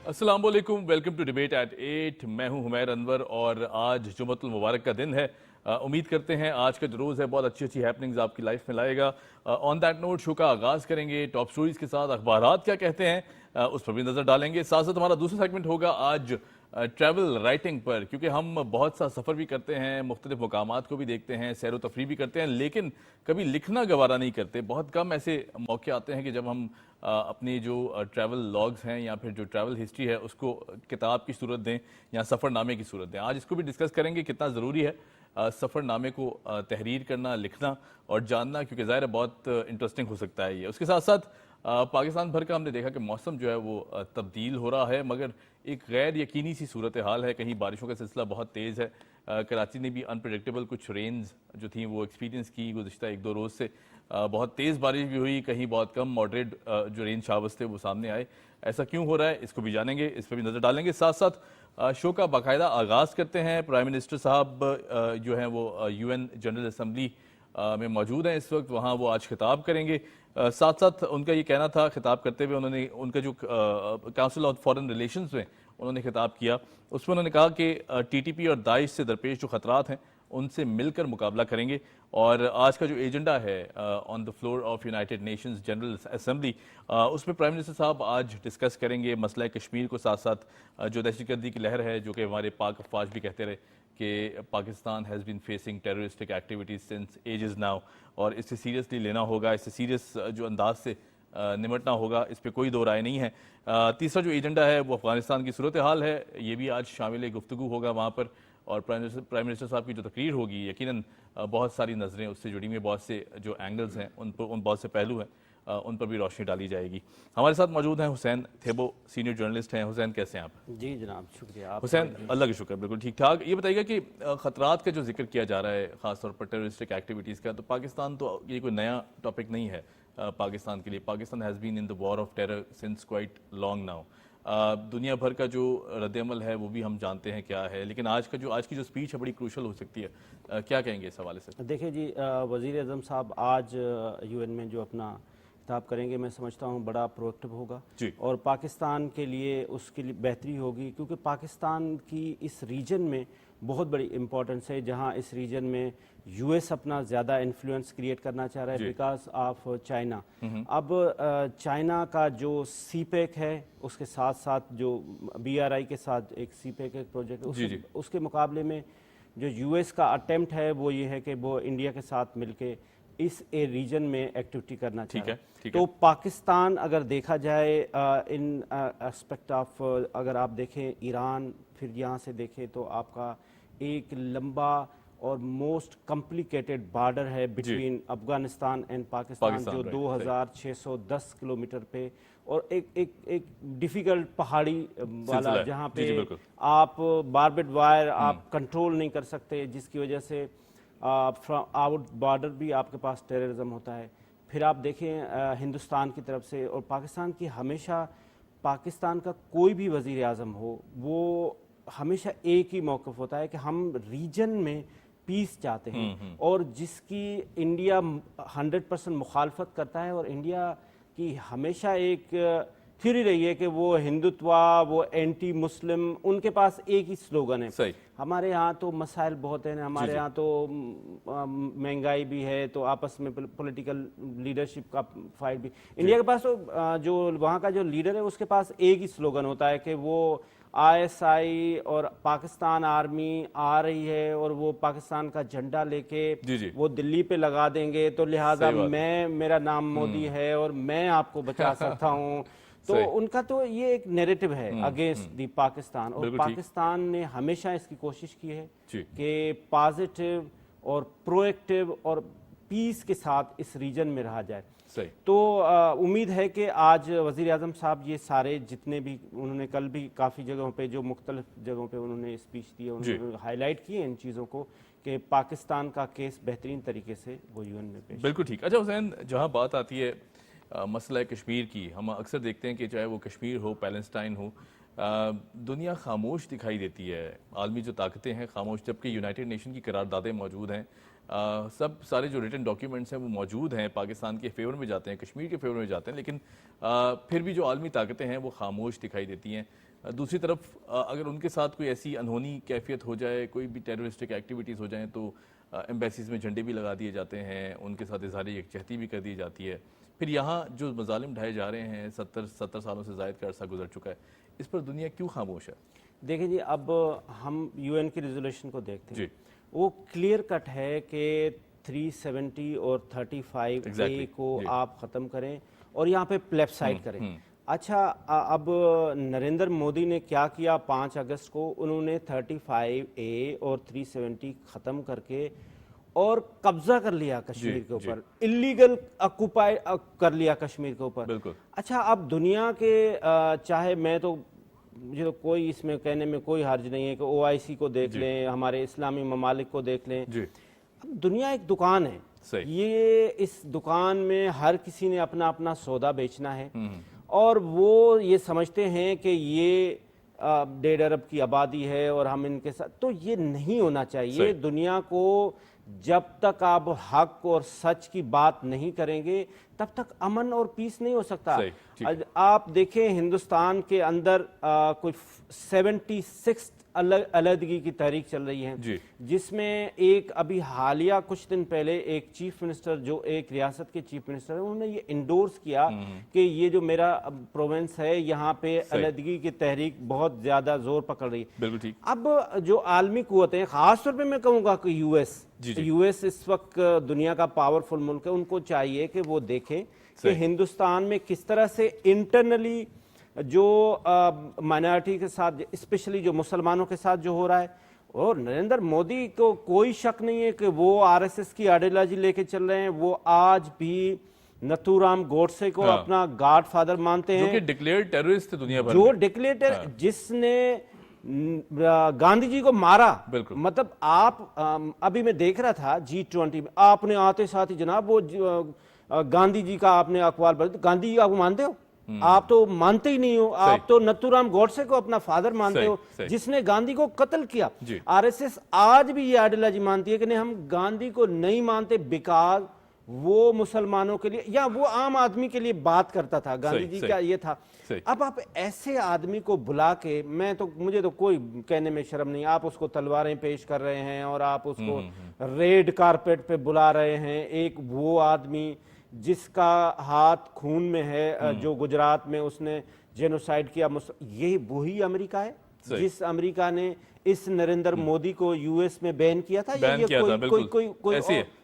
अस्सलाम वालेकुम, welcome to debate at 8। मैं हूं हुमैर अनवर और आज जुमतुल मुबारक का दिन है। उम्मीद करते हैं आज का जो रोज़ है बहुत अच्छी अच्छी हैपनिंग्स आपकी लाइफ में लाएगा। ऑन दैट नोट शो का आगाज़ करेंगे टॉप स्टोरीज के साथ। अखबारात क्या कहते हैं उस पर भी नज़र डालेंगे। साथ साथ हमारा दूसरा सेगमेंट होगा आज ट्रैवल राइटिंग पर, क्योंकि हम बहुत सा सफ़र भी करते हैं, मुख्तलिफ मकामात को भी देखते हैं, सैर व तफरी भी करते हैं, लेकिन कभी लिखना गवारा नहीं करते। बहुत कम ऐसे मौके आते हैं कि जब हम अपनी जो ट्रैवल लॉग्स हैं या फिर जो ट्रैवल हिस्ट्री है उसको किताब की सूरत दें या सफ़रनामे की सूरत दें। आज इसको भी डिस्कस करेंगे कितना ज़रूरी है सफ़रनामे को तहरीर करना, लिखना और जानना, क्योंकि ज़ाहिर है बहुत इंटरेस्टिंग हो सकता है ये। उसके साथ साथ पाकिस्तान भर का हमने देखा कि मौसम जो है वो तब्दील हो रहा है, मगर एक गैर यकीनी सी सूरत हाल है। कहीं बारिशों का सिलसिला बहुत तेज़ है। कराची ने भी अनप्रेडिक्टेबल कुछ रेंज जो थी वो एक्सपीरियंस की गुज़िश्ता एक दो रोज़ से। बहुत तेज़ बारिश भी हुई, कहीं बहुत कम मॉडरेट जो रेंज शावर्स थे वो सामने आए। ऐसा क्यों हो रहा है इसको भी जानेंगे, इस पर भी नज़र डालेंगे। साथ साथ शो का बाकायदा आगाज़ करते हैं। प्राइम मिनिस्टर साहब जो हैं वो यूएन जनरल असम्बली में मौजूद हैं इस वक्त, वहाँ वो आज खिताब करेंगे। साथ साथ उनका ये कहना था, खिताब करते हुए उन्होंने उनका जो काउंसिल ऑफ फॉरेन रिलेशंस में उन्होंने खिताब किया, उसमें उन्होंने कहा कि टीटीपी और दाइश से दरपेश जो खतरात हैं उनसे मिलकर मुकाबला करेंगे। और आज का जो एजेंडा है on the floor of United Nations general assembly, उसमें प्राइम मिनिस्टर साहब आज डिस्कस करेंगे मसला कश्मीर को, साथ साथ जो दहशतगर्दी की लहर है, जो कि हमारे पाक अफवाज भी कहते रहे कि Pakistan has been facing terroristic activities since ages now, और इससे सीरियसली लेना होगा, इससे सीरियस जो अंदाज से निमटना होगा, इस पर कोई दो राय नहीं है। तीसरा जो एजेंडा है वो अफगानिस्तान की सूरत हाल है, ये भी आज शामिल गुफ्तगू होगा वहाँ पर। और प्राइम मिनिस्टर साहब की जो तकरीर होगी यकीनन बहुत सारी नज़रें उससे जुड़ी हुई, बहुत से जो एंगल्स हैं उन पर, उन बहुत से पहलू हैं उन पर भी रोशनी डाली जाएगी। हमारे साथ मौजूद हैं हुसैन थेबो, सीनियर जर्नलिस्ट हैं। हुसैन, कैसे हैं आप? जी जनाब, शुक्रिया। आप हुसैन, अल्लाह का शुक्र, बिल्कुल ठीक ठाक। ये बताइएगा कि ख़तरात का जो जिक्र किया जा रहा है ख़ासतौर पर टेररिस्टिक एक्टिविटीज़ का, तो पाकिस्तान तो ये कोई नया टॉपिक नहीं है पाकिस्तान के लिए। Pakistan has been in the war of terror since quite long now. दुनिया भर का जो रद्दअमल है वो भी हम जानते हैं क्या है, लेकिन आज की जो स्पीच है बड़ी क्रूशल हो सकती है। क्या कहेंगे इस हवाले से? देखिए जी, वज़ीर आज़म साहब आज यूएन में जो अपना खिताब करेंगे, मैं समझता हूँ बड़ा प्रोएक्टिव होगा जी। और पाकिस्तान के लिए उसके लिए बेहतरी होगी, क्योंकि पाकिस्तान की इस रीजन में बहुत बड़ी इंपॉर्टेंस है, जहाँ इस रीजन में यूएस अपना ज़्यादा इन्फ्लुएंस क्रिएट करना चाह रहा है बिकॉज ऑफ चाइना। अब चाइना का जो सीपेक है, उसके साथ साथ जो बीआरआई के साथ एक सीपेक एक प्रोजेक्ट है, उसके मुकाबले में जो यूएस का अटेम्प्ट है वो ये है कि वो इंडिया के साथ मिलके इस रीजन में एक्टिविटी करना चाहता है। तो पाकिस्तान अगर देखा जाए इन एस्पेक्ट ऑफ, अगर आप देखें ईरान, फिर यहाँ से देखें तो आपका एक लंबा और मोस्ट कॉम्प्लिकेटेड बॉर्डर है बिटवीन अफगानिस्तान एंड पाकिस्तान, जो 2610 किलोमीटर पे, और एक डिफ़िकल्ट पहाड़ी वाला, जहाँ पे आप बारबेड वायर आप कंट्रोल नहीं कर सकते, जिसकी वजह से फ्रॉम आउट बॉर्डर भी आपके पास टेररिज्म होता है। फिर आप देखें हिंदुस्तान की तरफ से और पाकिस्तान की, हमेशा पाकिस्तान का कोई भी वज़ीर आज़म हो वो हमेशा एक ही मौक़िफ़ होता है कि हम रीजन में पीस चाहते हैं, और जिसकी इंडिया 100% मुखालफत करता है। और इंडिया की हमेशा एक थ्योरी रही है कि वो हिंदुत्वा, वो एंटी मुस्लिम, उनके पास एक ही स्लोगन है। हमारे यहाँ तो मसाइल बहुत हैं, हमारे यहाँ तो महंगाई भी है, तो आपस में पॉलिटिकल लीडरशिप का फाइट भी। इंडिया के पास तो जो वहाँ का जो लीडर है उसके पास एक ही स्लोगन होता है कि वो आईएसआई और पाकिस्तान आर्मी आ रही है और वो पाकिस्तान का झंडा लेके वो दिल्ली पे लगा देंगे, तो लिहाजा मेरा नाम मोदी है और मैं आपको बचा सकता हूँ। तो उनका तो ये एक नैरेटिव है अगेंस्ट दी पाकिस्तान, और पाकिस्तान ने हमेशा इसकी कोशिश की है कि पॉजिटिव और प्रोएक्टिव और पीस के साथ इस रीजन में रहा जाए। तो उम्मीद है कि आज वज़ीर आज़म साहब ये सारे जितने भी, उन्होंने कल भी काफ़ी जगहों पे, जो मुख्तलिफ जगहों पे उन्होंने स्पीच दी है, उन्होंने हाईलाइट किए इन चीज़ों को कि पाकिस्तान का केस बेहतरीन तरीके से वो यूएन में पेश। बिल्कुल ठीक। अच्छा हुसैन, जहाँ बात आती है मसला कश्मीर की, हम अक्सर देखते हैं कि चाहे वो कश्मीर हो, पैलेस्टाइन हो, दुनिया खामोश दिखाई देती है, आलमी जो ताकतें हैं खामोश, जबकि यूनाइटेड नेशन की करारदादें मौजूद हैं, सब सारे जो रिटन डॉक्यूमेंट्स हैं वो मौजूद हैं, पाकिस्तान के फेवर में जाते हैं, कश्मीर के फेवर में जाते हैं, लेकिन फिर भी जो आलमी ताकतें हैं वो खामोश दिखाई देती हैं। दूसरी तरफ अगर उनके साथ कोई ऐसी अनहोनी कैफियत हो जाए, कोई भी टेररिस्टिक एक्टिविटीज़ हो जाएं, तो एम्बेसीज़ में झंडे भी लगा दिए जाते हैं, उनके साथ इज़हार यकजहती भी कर दी जाती है। फिर यहाँ जो मजालिम ढाए जा रहे हैं, 70 सालों से ज़ायद का अरसा गुजर चुका है, इस पर दुनिया क्यों खामोश है? देखिए जी, अब हम यूएन की रेजोल्यूशन को देखते हैं, जी। वो क्लियर कट है कि 370 और 35A को आप ख़त्म करें और यहाँ पे प्लेबसाइट करें। अच्छा, अब नरेंद्र मोदी ने क्या किया? 5 अगस्त को उन्होंने 35A और 370 ख़त्म करके और कब्जा कर लिया कश्मीर के ऊपर, इलीगल ऑक्युपाई कर लिया कश्मीर के ऊपर। बिल्कुल। अच्छा, अब दुनिया के चाहे मैं तो मुझे तो कोई इसमें कहने में कोई हर्ज नहीं है कि OIC को देख लें, हमारे इस्लामी ममालिक को देख लें। जी। अब दुनिया एक दुकान है, ये इस दुकान में हर किसी ने अपना अपना सौदा बेचना है और वो ये समझते हैं कि ये 1.5 अरब की आबादी है और हम इनके साथ, तो ये नहीं होना चाहिए। दुनिया को जब तक आप हक और सच की बात नहीं करेंगे तब तक अमन और पीस नहीं हो सकता। आप देखें हिंदुस्तान के अंदर कोई 76 अलहदगी की तहरीक चल रही है, जिसमें एक अभी हालिया कुछ दिन पहले एक चीफ मिनिस्टर, जो एक रियासत के चीफ मिनिस्टर है, उन्होंने ये इंडोर्स किया कि ये जो मेरा प्रोविंस है यहाँ पे अलहदगी की तहरीक बहुत ज्यादा जोर पकड़ रही है। बिल्कुल ठीक। अब जो आलमी कुव्वतें, खासतौर पे मैं कहूँगा कि यूएस इस वक्त दुनिया का पावरफुल मुल्क है, उनको चाहिए कि वो देखें कि हिंदुस्तान में किस तरह से इंटरनली जो माइनॉरिटी के साथ, स्पेशली जो मुसलमानों के साथ जो हो रहा है। और नरेंद्र मोदी को कोई शक नहीं है कि वो आरएसएस की आइडियोलॉजी लेके चल रहे हैं। वो आज भी नथुराम गोडसे को अपना गॉड फादर मानते हैं, जो कि डिक्लेयर्ड टेररिस्ट थे दुनिया भर जो डिक्लेयर जिसने गांधी जी को मारा। मतलब आप अभी मैं देख रहा था G20 में, आपने आते साथ ही जनाब वो गांधी जी का आपने अखबार पढ़ा, गांधी जी आप मानते हो? आप तो मानते ही नहीं हो, आप तो नथुराम गोडसे को अपना फादर मानते हो, जिसने गांधी को कत्ल किया। आरएसएस आज भी ये आइडियोलॉजी मानती है कि नहीं, हम गांधी को नहीं मानते बिकॉज वो मुसलमानों के लिए या वो आम आदमी के लिए बात करता था। गांधी जी का ये था। अब आप ऐसे आदमी को बुला के, मुझे तो कोई कहने में शर्म नहीं, आप उसको तलवारें पेश कर रहे हैं और आप उसको रेड कारपेट पे बुला रहे हैं। एक वो आदमी जिसका हाथ खून में है, जो गुजरात में उसने जेनोसाइड किया, यही वही अमेरिका है जिस अमेरिका ने इस नरेंद्र मोदी को यूएस में बैन किया था, या ये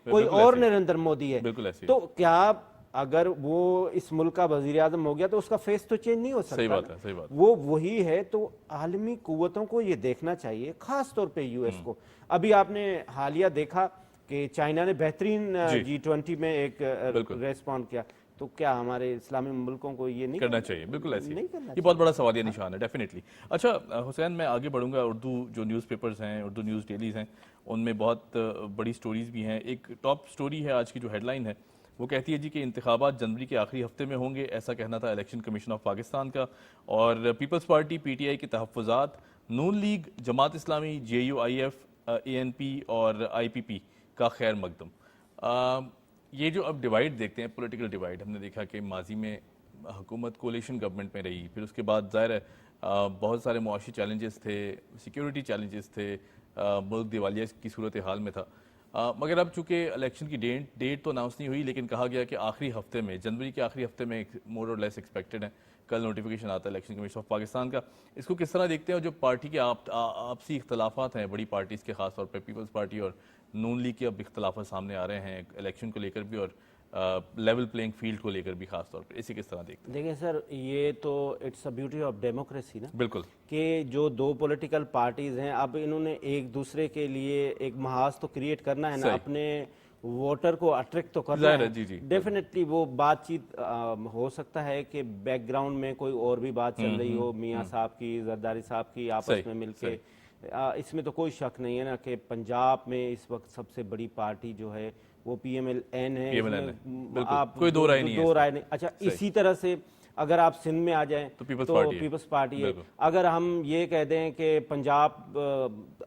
कोई और नरेंद्र मोदी है? तो क्या अगर वो इस मुल्क का वजीर आजम हो गया तो उसका फेस तो चेंज नहीं हो सकता? सही बात। वो वही है। तो आलमी कुव्वतों को ये देखना चाहिए, खास तौर पे यूएस को। अभी आपने हालिया देखा कि चाइना ने बेहतरीन G20 में एक रेस्पॉन्ड किया, तो क्या हमारे इस्लामी मुल्कों को ये नहीं करना चाहिए? बिल्कुल ऐसे नहीं करना चाहिए। ये बहुत बड़ा सवालिया निशान है, डेफिनेटली। अच्छा हुसैन, मैं आगे बढ़ूंगा। उर्दू जो न्यूज़पेपर्स हैं, उर्दू न्यूज़ डेलीज हैं, उनमें बहुत बड़ी स्टोरीज भी हैं। एक टॉप स्टोरी है आज की, जो हेडलाइन है वो कहती है जी कि इंतखाबात जनवरी के आखिरी हफ्ते में होंगे, ऐसा कहना था इलेक्शन कमीशन ऑफ पाकिस्तान का। और पीपल्स पार्टी PTI के तहफ़्फ़ुज़ात, नून league, Jamaat Islami, JUIF, ANP और IPP का खैर मकदम। ये जो अब डिवाइड देखते हैं, पॉलिटिकल डिवाइड, हमने देखा कि माजी में हुकूमत कोalition गवर्नमेंट में रही, फिर उसके बाद ज़ाहिर है बहुत सारे मुआशी चैलेंजेस थे, सिक्योरिटी चैलेंजेस थे, मुल्क दिवालिया की सूरत हाल में था। मगर अब चूँकि इलेक्शन की डेट तो अनाउंस नहीं हुई, लेकिन कहा गया कि आखिरी हफ्ते में, जनवरी के आखिरी हफ्ते में मोर और लेस एक्सपेक्टेड है। कल नोटिफिकेशन आता है इलेक्शन कमीशन ऑफ पाकिस्तान का। इसको किस तरह देखते हैं? और जो पार्टी के आपसी इख्तलाफात हैं बड़ी पार्टीज़ के, खासतौर पर पीपल्स पार्टी और नून लीग के अब इख्तलाफात सामने आ रहे हैं इलेक्शन को लेकर भी और लेवल प्लेइंग फील्ड को लेकर भी खास तौर पे, इसे किस तरह देखते हैं? देखिए सर, ये तो it's a beauty of democracy ना। बिल्कुल, कि जो दो पॉलिटिकल पार्टीज हैं, अब इन्होंने एक दूसरे के लिए एक महाज तो क्रिएट करना है ना, अपने वोटर को अट्रैक्ट तो करना है। डेफिनेटली वो बातचीत हो सकता है कि बैकग्राउंड में कोई और भी बात चल रही हो, मियाँ साहब की, जरदारी साहब की आपस में मिलके, इसमें तो कोई शक नहीं है ना कि पंजाब में इस वक्त सबसे बड़ी पार्टी जो है वो PMLN है। आप कोई दो राय नहीं। अच्छा, इसी तरह से अगर आप सिंध में आ जाएं तो पीपल्स पार्टी है। अगर हम ये कह दें कि पंजाब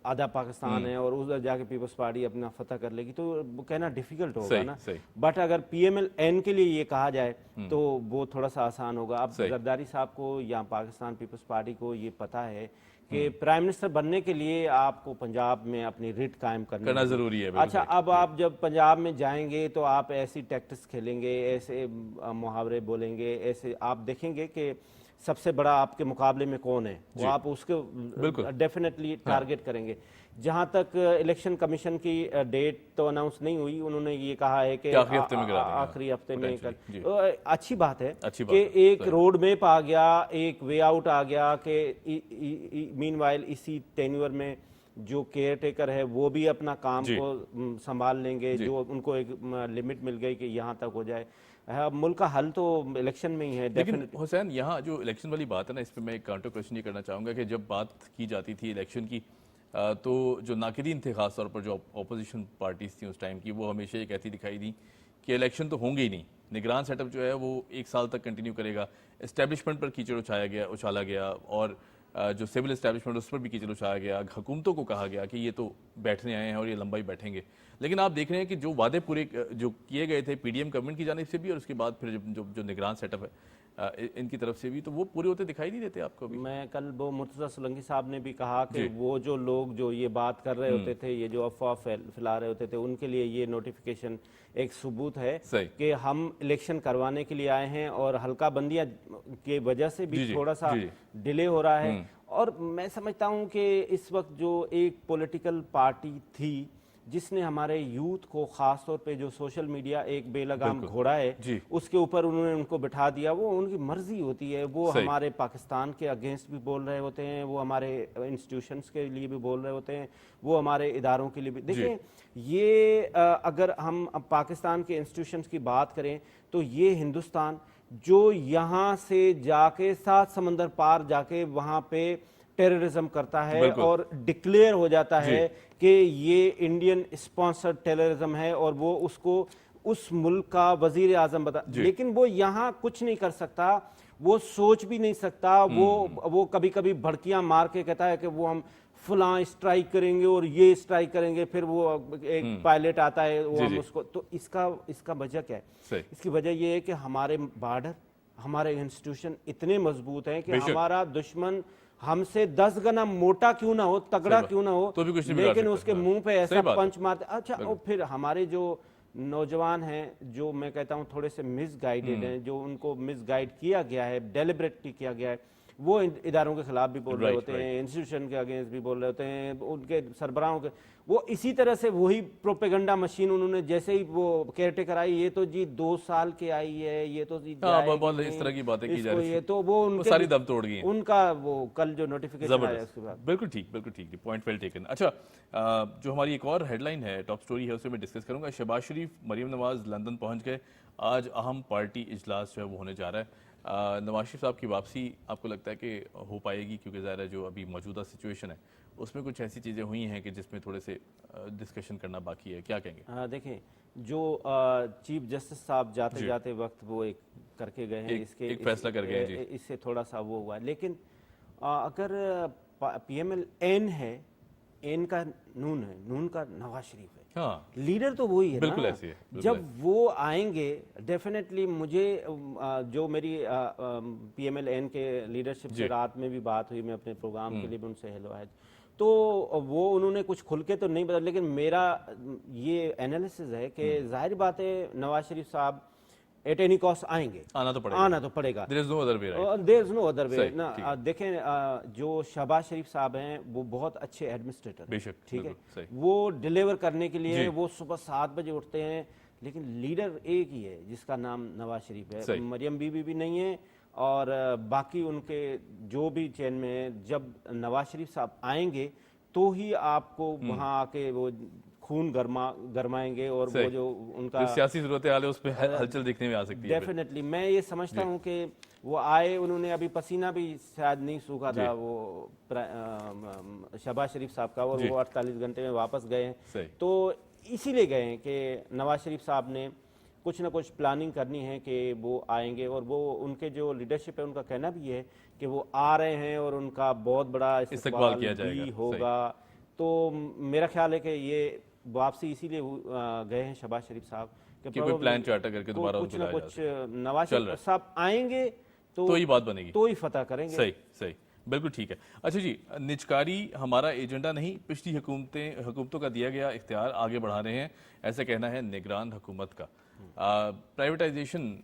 آدھا پاکستان ہے اور ادھر جا کے پیپلز پارٹی اپنا فتح کر لے گی تو وہ کہنا ڈیفیکلٹ ہوگا نا. بٹ اگر پی ایم ایل این کے لیے یہ کہا جائے تو وہ تھوڑا سا آسان ہوگا. اب زرداری صاحب کو یا پاکستان پیپلز پارٹی کو یہ پتہ ہے کہ پرائم منسٹر بننے کے لیے آپ کو پنجاب میں اپنی ریٹ قائم کرنا ضروری ہے. اچھا اب آپ جب پنجاب میں جائیں گے تو آپ ایسی ٹیکٹس کھیلیں گے, ایسے محاورے بولیں گے, ایسے آپ دیکھیں گے کہ سب سے بڑا آپ کے مقابلے میں کون ہے, وہ آپ اس کو ڈیفینیٹلی ٹارگٹ کریں گے. جہاں تک الیکشن کمیشن کی ڈیٹ تو اناؤنس نہیں ہوئی, انہوں نے یہ کہا ہے کہ آخری ہفتے میں اچھی بات ہے کہ ایک روڈ میپ آ گیا, ایک وے آؤٹ آ گیا کہ مین وائل اسی ٹینیور میں جو کیئر ٹیکر ہے وہ بھی اپنا کام کو سنبھال لیں گے, جو ان کو ایک لمٹ مل گئی کہ یہاں تک ہو جائے. ملک کا حل تو الیکشن میں ہی ہے. لیکن حسین یہاں جو الیکشن والی بات ہے نا, اس پہ میں ایک کاؤنٹر کویشچن یہ کرنا چاہوں گا کہ جب بات کی جاتی تھی الیکشن کی تو جو ناقدین تھے, خاص طور پر جو اپوزیشن پارٹیز تھیں اس ٹائم کی, وہ ہمیشہ یہ کہتی دکھائی دی کہ الیکشن تو ہوں گے ہی نہیں, نگران سیٹ اپ جو ہے وہ 1 سال تک کنٹینیو کرے گا. اسٹیبلشمنٹ پر کیچڑ اچھالا گیا اور جو سول اسٹیبلشمنٹ اس پر بھی کیچڑ اچھایا گیا. حکومتوں کو کہا گیا کہ یہ تو بیٹھنے آئے ہیں اور یہ لمبائی بیٹھیں گے. لیکن آپ دیکھ رہے ہیں کہ جو وعدے پورے جو کیے گئے تھے پی ڈی ایم گورنمنٹ کی جانب سے بھی اور اس کے بعد پھر جو نگران سیٹ اپ ہے ان کی طرف سے بھی, تو وہ پورے ہوتے دکھائی نہیں دیتے آپ کو بھی. میں کل وہ مرتضیٰ سولنگی صاحب نے بھی کہا کہ وہ جو لوگ جو یہ بات کر رہے ہوتے تھے, یہ جو افواہ پھیلا رہے ہوتے تھے, ان کے لیے یہ نوٹیفیکیشن ایک ثبوت ہے کہ ہم الیکشن کروانے کے لیے آئے ہیں اور حلقہ بندیاں کی وجہ سے بھی تھوڑا سا ڈیلے ہو رہا ہے. اور میں سمجھتا ہوں کہ اس وقت جو ایک پولیٹیکل پارٹی تھی جس نے ہمارے یوتھ کو, خاص طور پہ جو سوشل میڈیا ایک بے لگام گھوڑا ہے اس کے اوپر انہوں نے ان کو بٹھا دیا, وہ ان کی مرضی ہوتی ہے. وہ ہمارے پاکستان کے اگینسٹ بھی بول رہے ہوتے ہیں, وہ ہمارے انسٹیٹیوشنز کے لیے بھی بول رہے ہوتے ہیں, وہ ہمارے اداروں کے لیے بھی. دیکھیں یہ اگر ہم پاکستان کے انسٹیٹیوشنز کی بات کریں تو یہ ہندوستان جو یہاں سے جا کے 7 سمندر پار جا کے وہاں پہ ٹیررزم کرتا ہے اور ڈکلیئر ہو جاتا ہے کہ یہ انڈین اسپانسرڈ ٹیررزم ہے اور وہ اس کو اس ملک کا وزیر اعظم بتا, لیکن وہ یہاں کچھ نہیں کر سکتا, وہ سوچ بھی نہیں سکتا. وہ کبھی کبھی بھڑکیاں مار کے کہتا ہے کہ وہ ہم فلاں اسٹرائک کریں گے اور یہ اسٹرائک کریں گے, پھر وہ ایک پائلٹ آتا ہے وہ ہم اس کو. تو اس کا وجہ کیا ہے؟ اس کی وجہ یہ ہے کہ ہمارے بارڈر, ہمارے انسٹیٹیوشن اتنے مضبوط ہیں کہ ہمارا دشمن ہم سے 10 گنا موٹا کیوں نہ ہو, تگڑا کیوں نہ ہو, لیکن اس کے منہ پہ ایسا پنچ مارتے. اچھا اور پھر ہمارے جو نوجوان ہیں, جو میں کہتا ہوں تھوڑے سے مس گائیڈڈ ہیں, جو ان کو مس گائیڈ کیا گیا ہے, ڈیلیبریٹلی کیا گیا ہے, وہ اداروں کے خلاف بھی بول رہے ہوتے ہیں, انسٹیٹیوشن کے اگینسٹ بھی بول رہے ہوتے ہیں, ان کے سربراہوں کے. وہ اسی طرح سے وہی پروپیگنڈا مشین انہوں نے جیسے ہی وہ کیئر ٹیکر آئی, یہ تو جی 2 سال کے آئی ہے, یہ تو جی اس طرح کی باتیں کی جا رہی ہیں, تو وہ ان ساری دم توڑ گئی, ان کا وہ کل جو نوٹیفیکیشن آیا اس کے بعد. بالکل ٹھیک, پوائنٹ ویل ٹیکن. اچھا جو ہماری ایک اور ہیڈ لائن ہے, ٹاپ سٹوری ہے, اسے میں ڈسکس کروں گا. شہباز شریف, مریم نواز لندن پہنچ گئے. آج اہم پارٹی اجلاس جو ہے وہ ہونے جا رہا ہے. نواز شریف صاحب کی واپسی آپ کو لگتا ہے کہ ہو پائے گی؟ کیونکہ ظاہر ہے جو ابھی موجودہ سچویشن ہے اس میں کچھ ایسی چیزیں ہوئی ہیں کہ جس میں تھوڑے سے ڈسکشن کرنا باقی ہے, کیا کہیں گے؟ دیکھیں جو چیف جسٹس صاحب جاتے وقت وہ ایک کر کے گئے ہیں, ایک فیصلہ کر گئے ہیں, اس سے تھوڑا سا وہ ہوا ہے. لیکن اگر پی ایم ایل این ہے, این کا نون ہے, نون کا نواز شریف ہے, لیڈر تو وہی ہے نا. جب وہ آئیں گے ڈیفینیٹلی, مجھے جو میری پی ایم ایل این کے لیڈرشپ سے رات میں بھی بات ہوئی, میں اپنے پروگرام کے لیے بھی ان سے ہیلو آئے, تو وہ انہوں نے کچھ کھل کے تو نہیں بتا, لیکن میرا یہ انالیسز ہے کہ ظاہر بات ہے نواز شریف صاحب ایٹ اینی کاسٹ آئیں گے, آنا تو پڑے گا. There is no other way. دیکھیں جو شہباز شریف صاحب ہیں وہ بہت اچھے ایڈمنسٹریٹر, ٹھیک ہے, وہ ڈیلیور کرنے کے لیے وہ صبح 7 بجے اٹھتے ہیں, لیکن لیڈر ایک ہی ہے جس کا نام نواز شریف ہے. مریم بی بی بھی نہیں ہے اور باقی ان کے جو بھی چین میں ہیں. جب نواز شریف صاحب آئیں گے تو ہی آپ کو وہاں آ کے وہ خون گرمائیں گے اور وہ جو ان کا سیاسی صورتحال ہے اس پہ ہلچل دیکھنے میں آ سکتی ہے. ڈیفینیٹلی میں یہ سمجھتا ہوں کہ وہ آئے, انہوں نے ابھی پسینہ بھی شاید نہیں سوکھا تھا وہ شہباز شریف صاحب کا, اور وہ 48 گھنٹے میں واپس گئے ہیں. تو اسی لیے گئے ہیں کہ نواز شریف صاحب نے کچھ نہ کچھ پلاننگ کرنی ہے کہ وہ آئیں گے, اور وہ ان کے جو لیڈرشپ ہے ان کا کہنا بھی ہے کہ وہ آ رہے ہیں اور ان کا بہت بڑا استقبال بھی ہوگا. تو میرا خیال ہے کہ یہ واپسی اسی لیے گئے ہیں شہباز شریف صاحب کہ کوئی پلان چارٹر کر کے دوبارہ کچھ نہ کچھ نواز شریف صاحب آئیں گے تو ہی بات بنے گی، تو ہی فتح کریں گے. صحیح بالکل ٹھیک ہے. اچھا جی، نجکاری ہمارا ایجنڈا نہیں، پچھلی حکومتوں کا دیا گیا اختیار آگے بڑھا رہے ہیں، ایسا کہنا ہے نگران حکومت کا. پرائیویٹائزیشن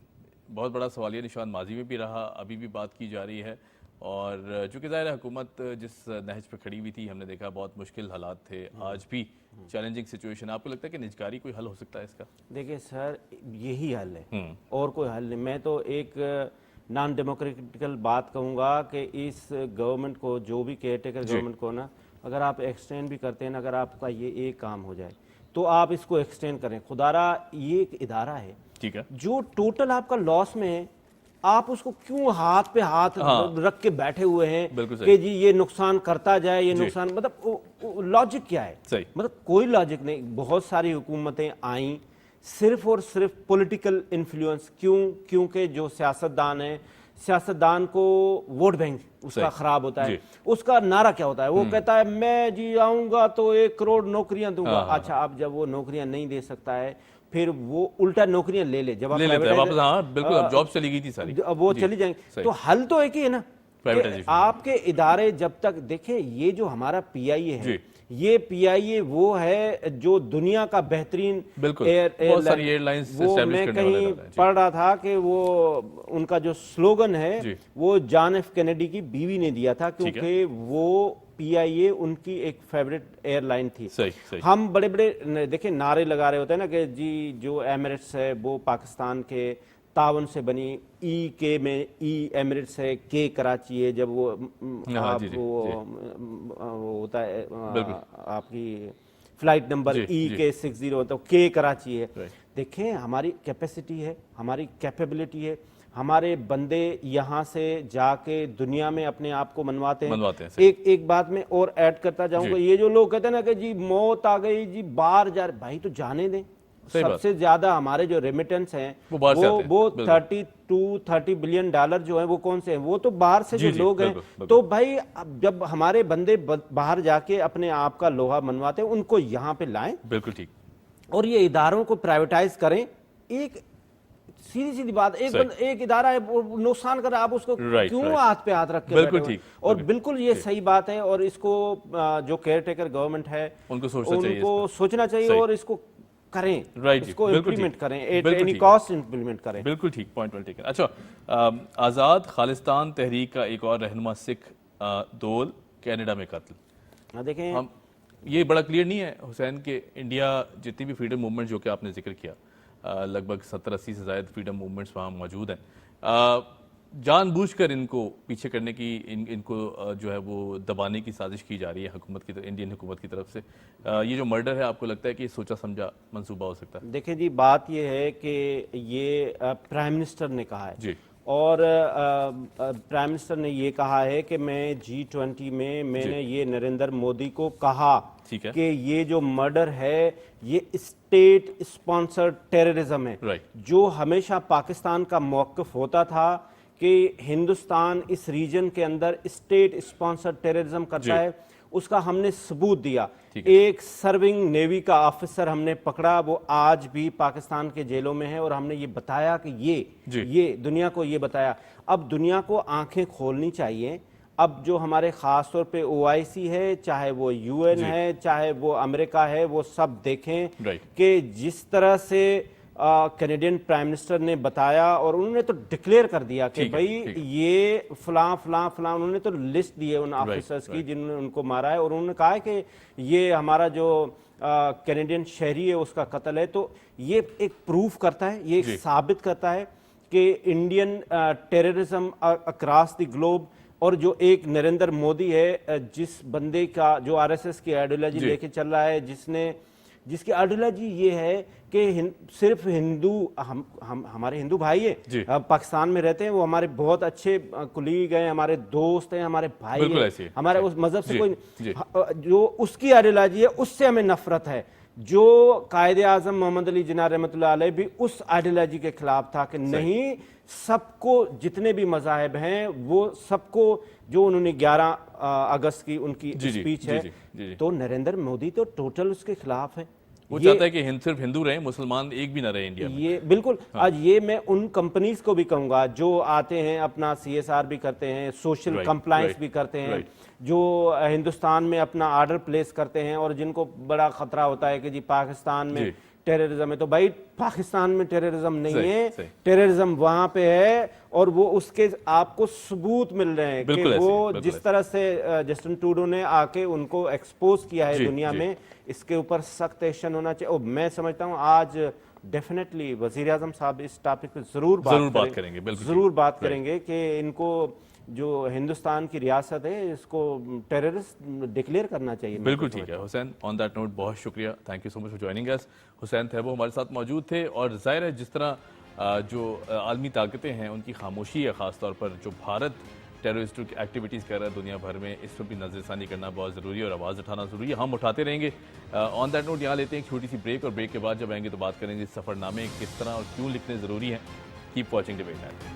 بہت بڑا سوالیہ نشان ماضی میں بھی رہا، ابھی بھی بات کی جا رہی ہے، اور چونکہ ظاہر حکومت جس نہج پہ کھڑی ہوئی تھی، ہم نے دیکھا بہت مشکل حالات تھے، آج بھی چیلنجنگ سچویشن. آپ کو لگتا ہے کہ نجکاری کوئی حل ہو سکتا ہے اس کا؟ دیکھیں سر، یہی حل ہے اور کوئی حل نہیں. میں تو ایک نان ڈیموکریٹیکل بات کہوں گا کہ اس گورنمنٹ کو، جو بھی کیئر ٹیکر گورنمنٹ کو نا، اگر آپ ایکسٹینڈ بھی کرتے ہیں نا، اگر آپ کا یہ ایک کام ہو جائے تو آپ اس کو ایکسٹینڈ کریں. خدارا یہ ایک ادارہ ہے ٹھیک ہے جو ٹوٹل آپ کا لاس میں ہے، آپ اس کو کیوں ہاتھ پہ ہاتھ رکھ کے بیٹھے ہوئے ہیں کہ جی یہ نقصان کرتا جائے، یہ نقصان، مطلب لاجک کیا ہے؟ مطلب کوئی لاجک نہیں. بہت ساری حکومتیں آئیں صرف اور صرف پولیٹیکل انفلوئنس، کیونکہ جو سیاستدان ہیں، سیاستدان کو ووٹ بینک اس کا خراب ہوتا ہے. اس کا نعرہ کیا ہوتا ہے؟ وہ کہتا ہے میں جی آؤں گا تو 1 کروڑ نوکریاں دوں گا. اچھا، اب جب وہ نوکریاں نہیں دے سکتا ہے پھر وہ الٹا نوکریاں لے لے. جب آپ بالکل جاب چلی گئی تھی ساری، وہ چلی جائیں گے. تو حل تو ایک ہی ہے نا، آپ کے ادارے جب تک دیکھیں. یہ جو ہمارا پی آئی اے ہے، یہ پی آئی اے وہ ہے جو دنیا کا بہترین ایئر لائنز، وہ میں کہیں پڑھ رہا تھا کہ وہ ان کا جو سلوگن ہے وہ جان ایف کینیڈی کی بیوی نے دیا تھا، کیونکہ وہ پی آئی اے ان کی ایک فیوریٹ ایئر لائن تھی. ہم بڑے بڑے دیکھیں نعرے لگا رہے ہوتے ہیں نا کہ جی جو ایمریٹس ہے وہ پاکستان کے تعاون سے بنی، ای کے میں ای ایمریٹس ہے، کے کراچی ہے. جب وہ ہوتا ہے آپ کی فلائٹ نمبر ای کے 60 تو کے کراچی ہے. دیکھیں ہماری کیپیسٹی ہے، ہماری کیپیبلٹی ہے، ہمارے بندے یہاں سے جا کے دنیا میں اپنے آپ کو منواتے ہیں. ایک بات میں اور ایڈ کرتا جاؤں گا، یہ جو لوگ کہتے ہیں نا کہ جی موت آ گئی جی باہر جا رہے، بھائی تو جانے دیں. سب سے زیادہ ہمارے جو ریمیٹنس ہیں وہ 30 بلین ڈالر جو ہیں وہ کون سے ہیں؟ وہ تو باہر سے جو لوگ ہیں. تو بھائی جب ہمارے بندے باہر جا کے اپنے آپ کا لوہا منواتے ہیں، ان کو یہاں پہ لائیں. بالکل ٹھیک. اور یہ اداروں کو پرائیویٹائز کریں. ایک سیدھی بات، ایک ادارہ ہے نقصان کر رہا ہے، آپ اس کو کیوں ہاتھ پہ ہاتھ رکھ کے بیٹھے ہوئے؟ اور بالکل یہ صحیح بات ہے، اور اس کو جو کیئر ٹیکر گورنمنٹ ہے ان کو سوچنا چاہیے اور اس کو کریں، اس کو امپلیمنٹ کریں، ایٹ اینی کاسٹ امپلیمنٹ کریں. بالکل ٹھیک، پوائنٹ ویل ٹیکن. اچھا، آزاد خالصتان تحریک کا ایک اور رہنما سکھ دول کینیڈا میں قتل. دیکھیں یہ بڑا کلیئر نہیں ہے حسین کہ انڈیا جتنی بھی فریڈم موومنٹ جو کہ آپ نے ذکر کیا، لگ بھگ 70-80 سے زائد فریڈم موومنٹس وہاں موجود ہیں، جان بوجھ کر ان کو پیچھے کرنے کی، ان کو جو ہے وہ دبانے کی سازش کی جا رہی ہے حکومت کی، انڈین حکومت کی طرف سے. یہ جو مرڈر ہے، آپ کو لگتا ہے کہ یہ سوچا سمجھا منصوبہ ہو سکتا ہے؟ دیکھیں جی، بات یہ ہے کہ یہ پرائم منسٹر نے کہا ہے، اور پرائم منسٹر نے یہ کہا ہے کہ میں G20 میں نے یہ نریندر مودی کو کہا کہ یہ جو مرڈر ہے یہ اسٹیٹ اسپانسرڈ ٹیررزم ہے. جو ہمیشہ پاکستان کا موقف ہوتا تھا کہ ہندوستان اس ریجن کے اندر اسٹیٹ اسپانسرڈ ٹیررزم کرتا ہے، اس کا ہم نے ثبوت دیا. ایک سرونگ نیوی کا آفیسر ہم نے پکڑا، وہ آج بھی پاکستان کے جیلوں میں ہے، اور ہم نے یہ بتایا کہ یہ دنیا کو یہ بتایا. اب دنیا کو آنکھیں کھولنی چاہیے. اب جو ہمارے خاص طور پہ OIC ہے، چاہے وہ UN ہے، چاہے وہ امریکہ ہے، وہ سب دیکھیں کہ جس طرح سے کینیڈین پرائم منسٹر نے بتایا، اور انہوں نے تو ڈکلیئر کر دیا کہ بھائی یہ فلاں فلاں فلاں، انہوں نے تو لسٹ دی ہے ان آفیسرز کی جنہوں نے ان کو مارا ہے، اور انہوں نے کہا ہے کہ یہ ہمارا جو کینیڈین شہری ہے اس کا قتل ہے. تو یہ ایک پروف کرتا ہے، یہ ایک ثابت کرتا ہے کہ Indian terrorism across the globe, اور جو ایک نریندر مودی ہے، جس بندے کا جو RSS کی آئیڈیالوجی لے کے چل رہا ہے، جس کی آئیڈیالوجی یہ ہے کہ صرف ہندو، ہمارے ہندو بھائی ہیں، پاکستان میں رہتے ہیں، وہ ہمارے بہت اچھے کولیگ ہیں، ہمارے دوست ہیں، ہمارے بھائی ہیں، ہمارے اس مذہب سے کوئی، جو اس کی آئیڈیالوجی ہے اس سے ہمیں نفرت ہے. جو قائد اعظم محمد علی جناح رحمۃ اللہ علیہ بھی اس آئیڈیالوجی کے خلاف تھا کہ نہیں، سب کو جتنے بھی مذاہب ہیں وہ سب کو جو انہوں نے 11 اگست کی ان کی اسپیچ ہے تو نریندر مودی تو ٹوٹل اس کے خلاف ہے. وہ چاہتا ہے کہ صرف ہندو رہیں, مسلمان ایک بھی نہ رہے انڈیا میں. یہ بالکل آج یہ میں ان کمپنیز کو بھی کہوں گا جو آتے ہیں اپنا CSR بھی کرتے ہیں, سوشل کمپلائنس بھی کرتے ہیں, جو ہندوستان میں اپنا آرڈر پلیس کرتے ہیں اور جن کو بڑا خطرہ ہوتا ہے کہ جی پاکستان میں ٹیررزم ہے. تو بھائی پاکستان میں ٹیررزم نہیں ہے, ٹیررزم وہاں پہ ہے اور وہ اس کے آپ کو ثبوت مل رہے ہیں کہ وہ جس طرح سے جسٹن ٹروڈو نے آ کے ان کو ایکسپوز کیا ہے دنیا میں, اس کے اوپر سخت ایکشن ہونا چاہیے. اور میں سمجھتا ہوں آج ڈیفینیٹلی وزیر اعظم صاحب اس ٹاپک پہ ضرور بات کریں گے کہ ان کو جو ہندوستان کی ریاست ہے اس کو ٹیررسٹ ڈکلیئر کرنا چاہیے. بالکل ٹھیک ہے حسین, آن دیٹ نوٹ بہت شکریہ, thank you so much for joining us. Hussain Thebo ہمارے ساتھ موجود تھے, اور ظاہر ہے جس طرح جو عالمی طاقتیں ہیں ان کی خاموشی ہے, خاص طور پر جو بھارت ٹیررسٹ ایکٹیویٹیز کر رہا ہے دنیا بھر میں, اس پر بھی نظر ثانی کرنا بہت ضروری ہے اور آواز اٹھانا ضروری ہے. ہم اٹھاتے رہیں گے. آن دیٹ نوٹ یہاں لیتے ہیں ایک چھوٹی سی بریک, اور بریک کے بعد جب آئیں گے تو بات کریں گے سفر نامے کس طرح اور کیوں لکھنے ضروری ہیں. Keep watching debate net.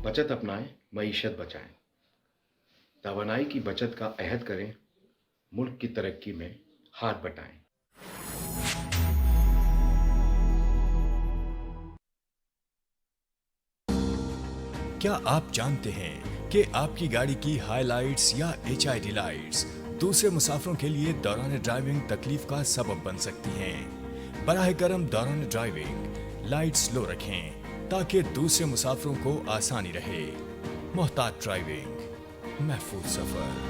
بچت اپنائیں, معیشت بچائیں. توانائی کی بچت کا عہد کریں, ملک کی ترقی میں ہاتھ بٹائیں. کیا آپ جانتے ہیں کہ آپ کی گاڑی کی ہائی لائٹس یا HID لائٹس دوسرے مسافروں کے لیے دوران ڈرائیونگ تکلیف کا سبب بن سکتی ہیں؟ براہ کرم دوران ڈرائیونگ لائٹس لو رکھیں تاکہ دوسرے مسافروں کو آسانی رہے. محتاط ڈرائیونگ, محفوظ سفر.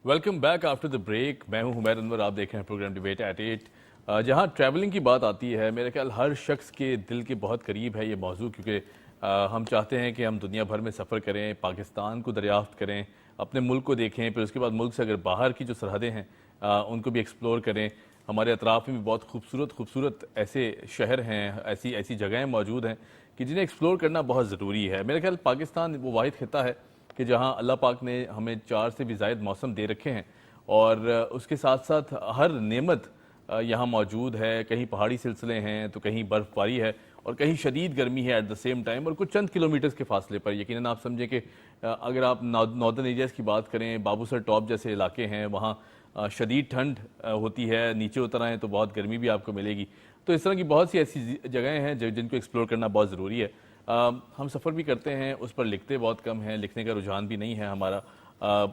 Welcome back after the break. میں ہوں حمیر انور, آپ دیکھ رہے ہیں پروگرام ڈیبیٹ ایٹ 8. جہاں ٹریولنگ کی بات آتی ہے, میرا خیال ہر شخص کے دل کے بہت قریب ہے یہ موضوع, کیونکہ ہم چاہتے ہیں کہ ہم دنیا بھر میں سفر کریں, پاکستان کو دریافت کریں, اپنے ملک کو دیکھیں, پھر اس کے بعد ملک سے اگر باہر کی جو سرحدیں ہیں ان کو بھی ایکسپلور کریں. ہمارے اطراف میں بھی بہت خوبصورت ایسے شہر ہیں, ایسی جگہیں موجود ہیں کہ جنہیں ایکسپلور کرنا بہت ضروری ہے. میرا خیال پاکستان وہ واحد خطہ ہے کہ جہاں اللہ پاک نے ہمیں 4 سے بھی زائد موسم دے رکھے ہیں, اور اس کے ساتھ ساتھ ہر نعمت یہاں موجود ہے. کہیں پہاڑی سلسلے ہیں تو کہیں برف باری ہے, اور کہیں شدید گرمی ہے ایٹ دا سیم ٹائم, اور کچھ چند کلومیٹرز کے فاصلے پر. یقیناً آپ سمجھیں کہ اگر آپ ناردرن ایریاز کی بات کریں, بابو سر ٹاپ جیسے علاقے ہیں, وہاں شدید ٹھنڈ ہوتی ہے, نیچے اتر آئیں تو بہت گرمی بھی آپ کو ملے گی. تو اس طرح کی بہت سی ایسی جگہیں ہیں جن کو ایکسپلور کرنا بہت ضروری ہے. ہم سفر بھی کرتے ہیں, اس پر لکھتے بہت کم ہیں, لکھنے کا رجحان بھی نہیں ہے ہمارا.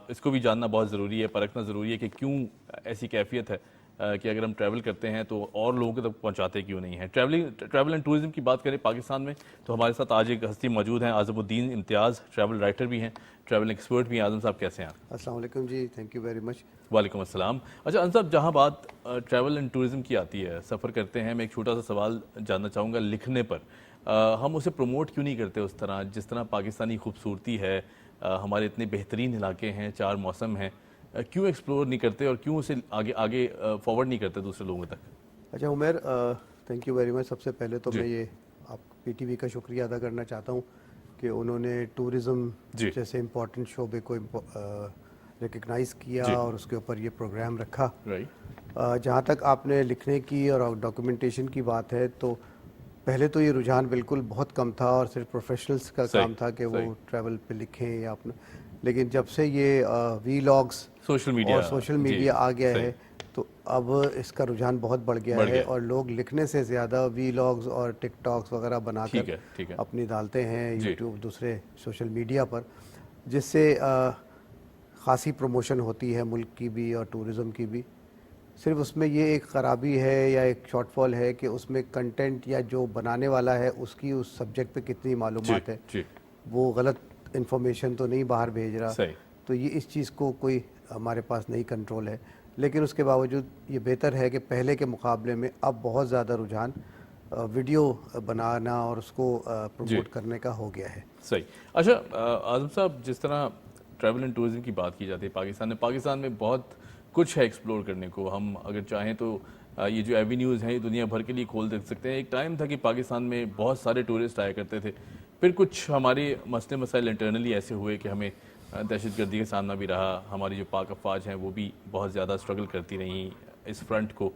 اس کو بھی جاننا بہت ضروری ہے, پرکھنا ضروری ہے کہ کیوں ایسی کیفیت ہے کہ اگر ہم ٹریول کرتے ہیں تو اور لوگوں تک پہنچاتے کیوں نہیں ہیں. ٹریول اینڈ ٹورزم کی بات کریں پاکستان میں تو ہمارے ساتھ آج ایک ہستی موجود ہیں, اعظم الدین امتیاز, ٹریول رائٹر بھی ہیں, ٹریول ایکسپرٹ بھی ہیں. اعظم صاحب کیسے ہیں آپ؟ السلام علیکم جی, تھینک یو ویری مچ. وعلیکم السلام. اچھا اعظم صاحب, جہاں بات ٹریول اینڈ ٹورزم کی آتی ہے, سفر کرتے ہیں, میں ایک چھوٹا سا سوال جاننا چاہوں گا. لکھنے پر ہم اسے پروموٹ کیوں نہیں کرتے اس طرح جس طرح پاکستانی خوبصورتی ہے, ہمارے اتنے بہترین علاقے ہیں, 4 موسم ہیں, کیوں ایکسپلور نہیں کرتے اور کیوں اسے آگے فارورڈ نہیں کرتے دوسرے لوگوں تک؟ اچھا Umair, thank you very much. سب سے پہلے تو میں یہ آپ پی ٹی وی کا شکریہ ادا کرنا چاہتا ہوں کہ انہوں نے ٹورزم جیسے امپورٹنٹ شعبے کو ریکگنائز کیا اور اس کے اوپر یہ پروگرام رکھا. جہاں تک آپ نے لکھنے کی اور ڈاکومنٹیشن کی بات ہے, تو پہلے تو یہ رجحان بالکل بہت کم تھا اور صرف پروفیشنلز کا کام تھا کہ وہ ٹریول پہ لکھیں یا اپنا, لیکن جب سے یہ وی لاگس اور سوشل میڈیا آ گیا ہے تو اب اس کا رجحان بہت بڑھ گیا ہے اور لوگ لکھنے سے زیادہ وی لاگز اور ٹک ٹاکس وغیرہ بنا کر اپنی ڈالتے ہیں یوٹیوب دوسرے سوشل میڈیا پر, جس سے خاصی پروموشن ہوتی ہے ملک کی بھی اور ٹورزم کی بھی. صرف اس میں یہ ایک خرابی ہے یا ایک شارٹ فال ہے کہ اس میں کنٹینٹ یا جو بنانے والا ہے اس کی اس سبجیکٹ پہ کتنی معلومات ہے, وہ غلط انفارمیشن تو نہیں باہر بھیج رہا. تو یہ اس چیز کو کوئی ہمارے پاس نہیں کنٹرول ہے, لیکن اس کے باوجود یہ بہتر ہے کہ پہلے کے مقابلے میں اب بہت زیادہ رجحان ویڈیو بنانا اور اس کو پروموٹ کرنے کا ہو گیا ہے. صحیح. اچھا اعظم صاحب, جس طرح ٹریول اینڈ ٹورزم کی بات کی جاتی ہے پاکستان میں بہت کچھ ہے ایکسپلور کرنے کو. ہم اگر چاہیں تو یہ جو ایوینیوز ہیں یہ دنیا بھر کے لیے کھول دے سکتے ہیں. ایک ٹائم تھا کہ پاکستان میں بہت سارے ٹورسٹ آیا کرتے تھے, پھر کچھ ہمارے مسائل انٹرنلی ایسے ہوئے کہ ہمیں دہشت گردی کا سامنا بھی رہا. ہماری جو پاک افواج ہیں وہ بھی بہت زیادہ اسٹرگل کرتی رہیں اس فرنٹ کو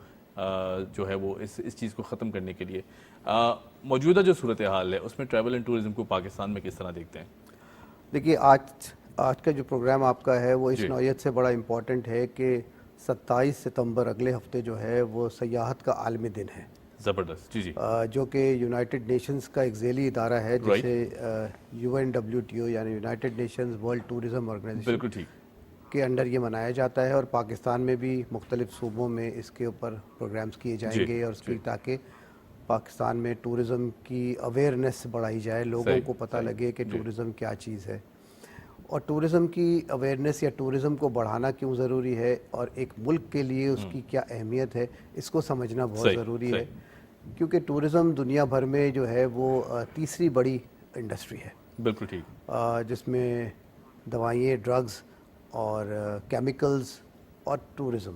جو ہے وہ اس چیز کو ختم کرنے کے لیے. موجودہ جو صورتحال ہے اس میں ٹریول اینڈ ٹورزم کو پاکستان میں کس طرح دیکھتے ہیں؟ دیکھیے, آج کا جو پروگرام آپ کا ہے وہ اس نوعیت سے بڑا امپورٹنٹ ہے کہ 27 ستمبر اگلے ہفتے جو ہے وہ سیاحت کا عالمی دن ہے. زبردست. جی جو کہ یونائٹڈ نیشنز کا ایک ذیلی ادارہ ہے جسے UNWTO یعنی united nations world tourism organisation بالکل ٹھیک کے انڈر یہ منایا جاتا ہے, اور پاکستان میں بھی مختلف صوبوں میں اس کے اوپر پروگرامز کیے جائیں گے اور اس کی تاکہ پاکستان میں ٹورزم کی اویئرنیس بڑھائی جائے, لوگوں کو پتہ لگے کہ ٹورزم کیا چیز ہے اور ٹورزم کی اویئرنیس یا ٹورزم کو بڑھانا کیوں ضروری ہے اور ایک ملک کے لیے اس کی کیا اہمیت ہے, اس کو سمجھنا بہت ضروری ہے. کیونکہ ٹورزم دنیا بھر میں جو ہے وہ تیسری بڑی انڈسٹری ہے. بالکل ٹھیک. جس میں دوائیں, ڈرگز اور کیمیکلز اور ٹورزم,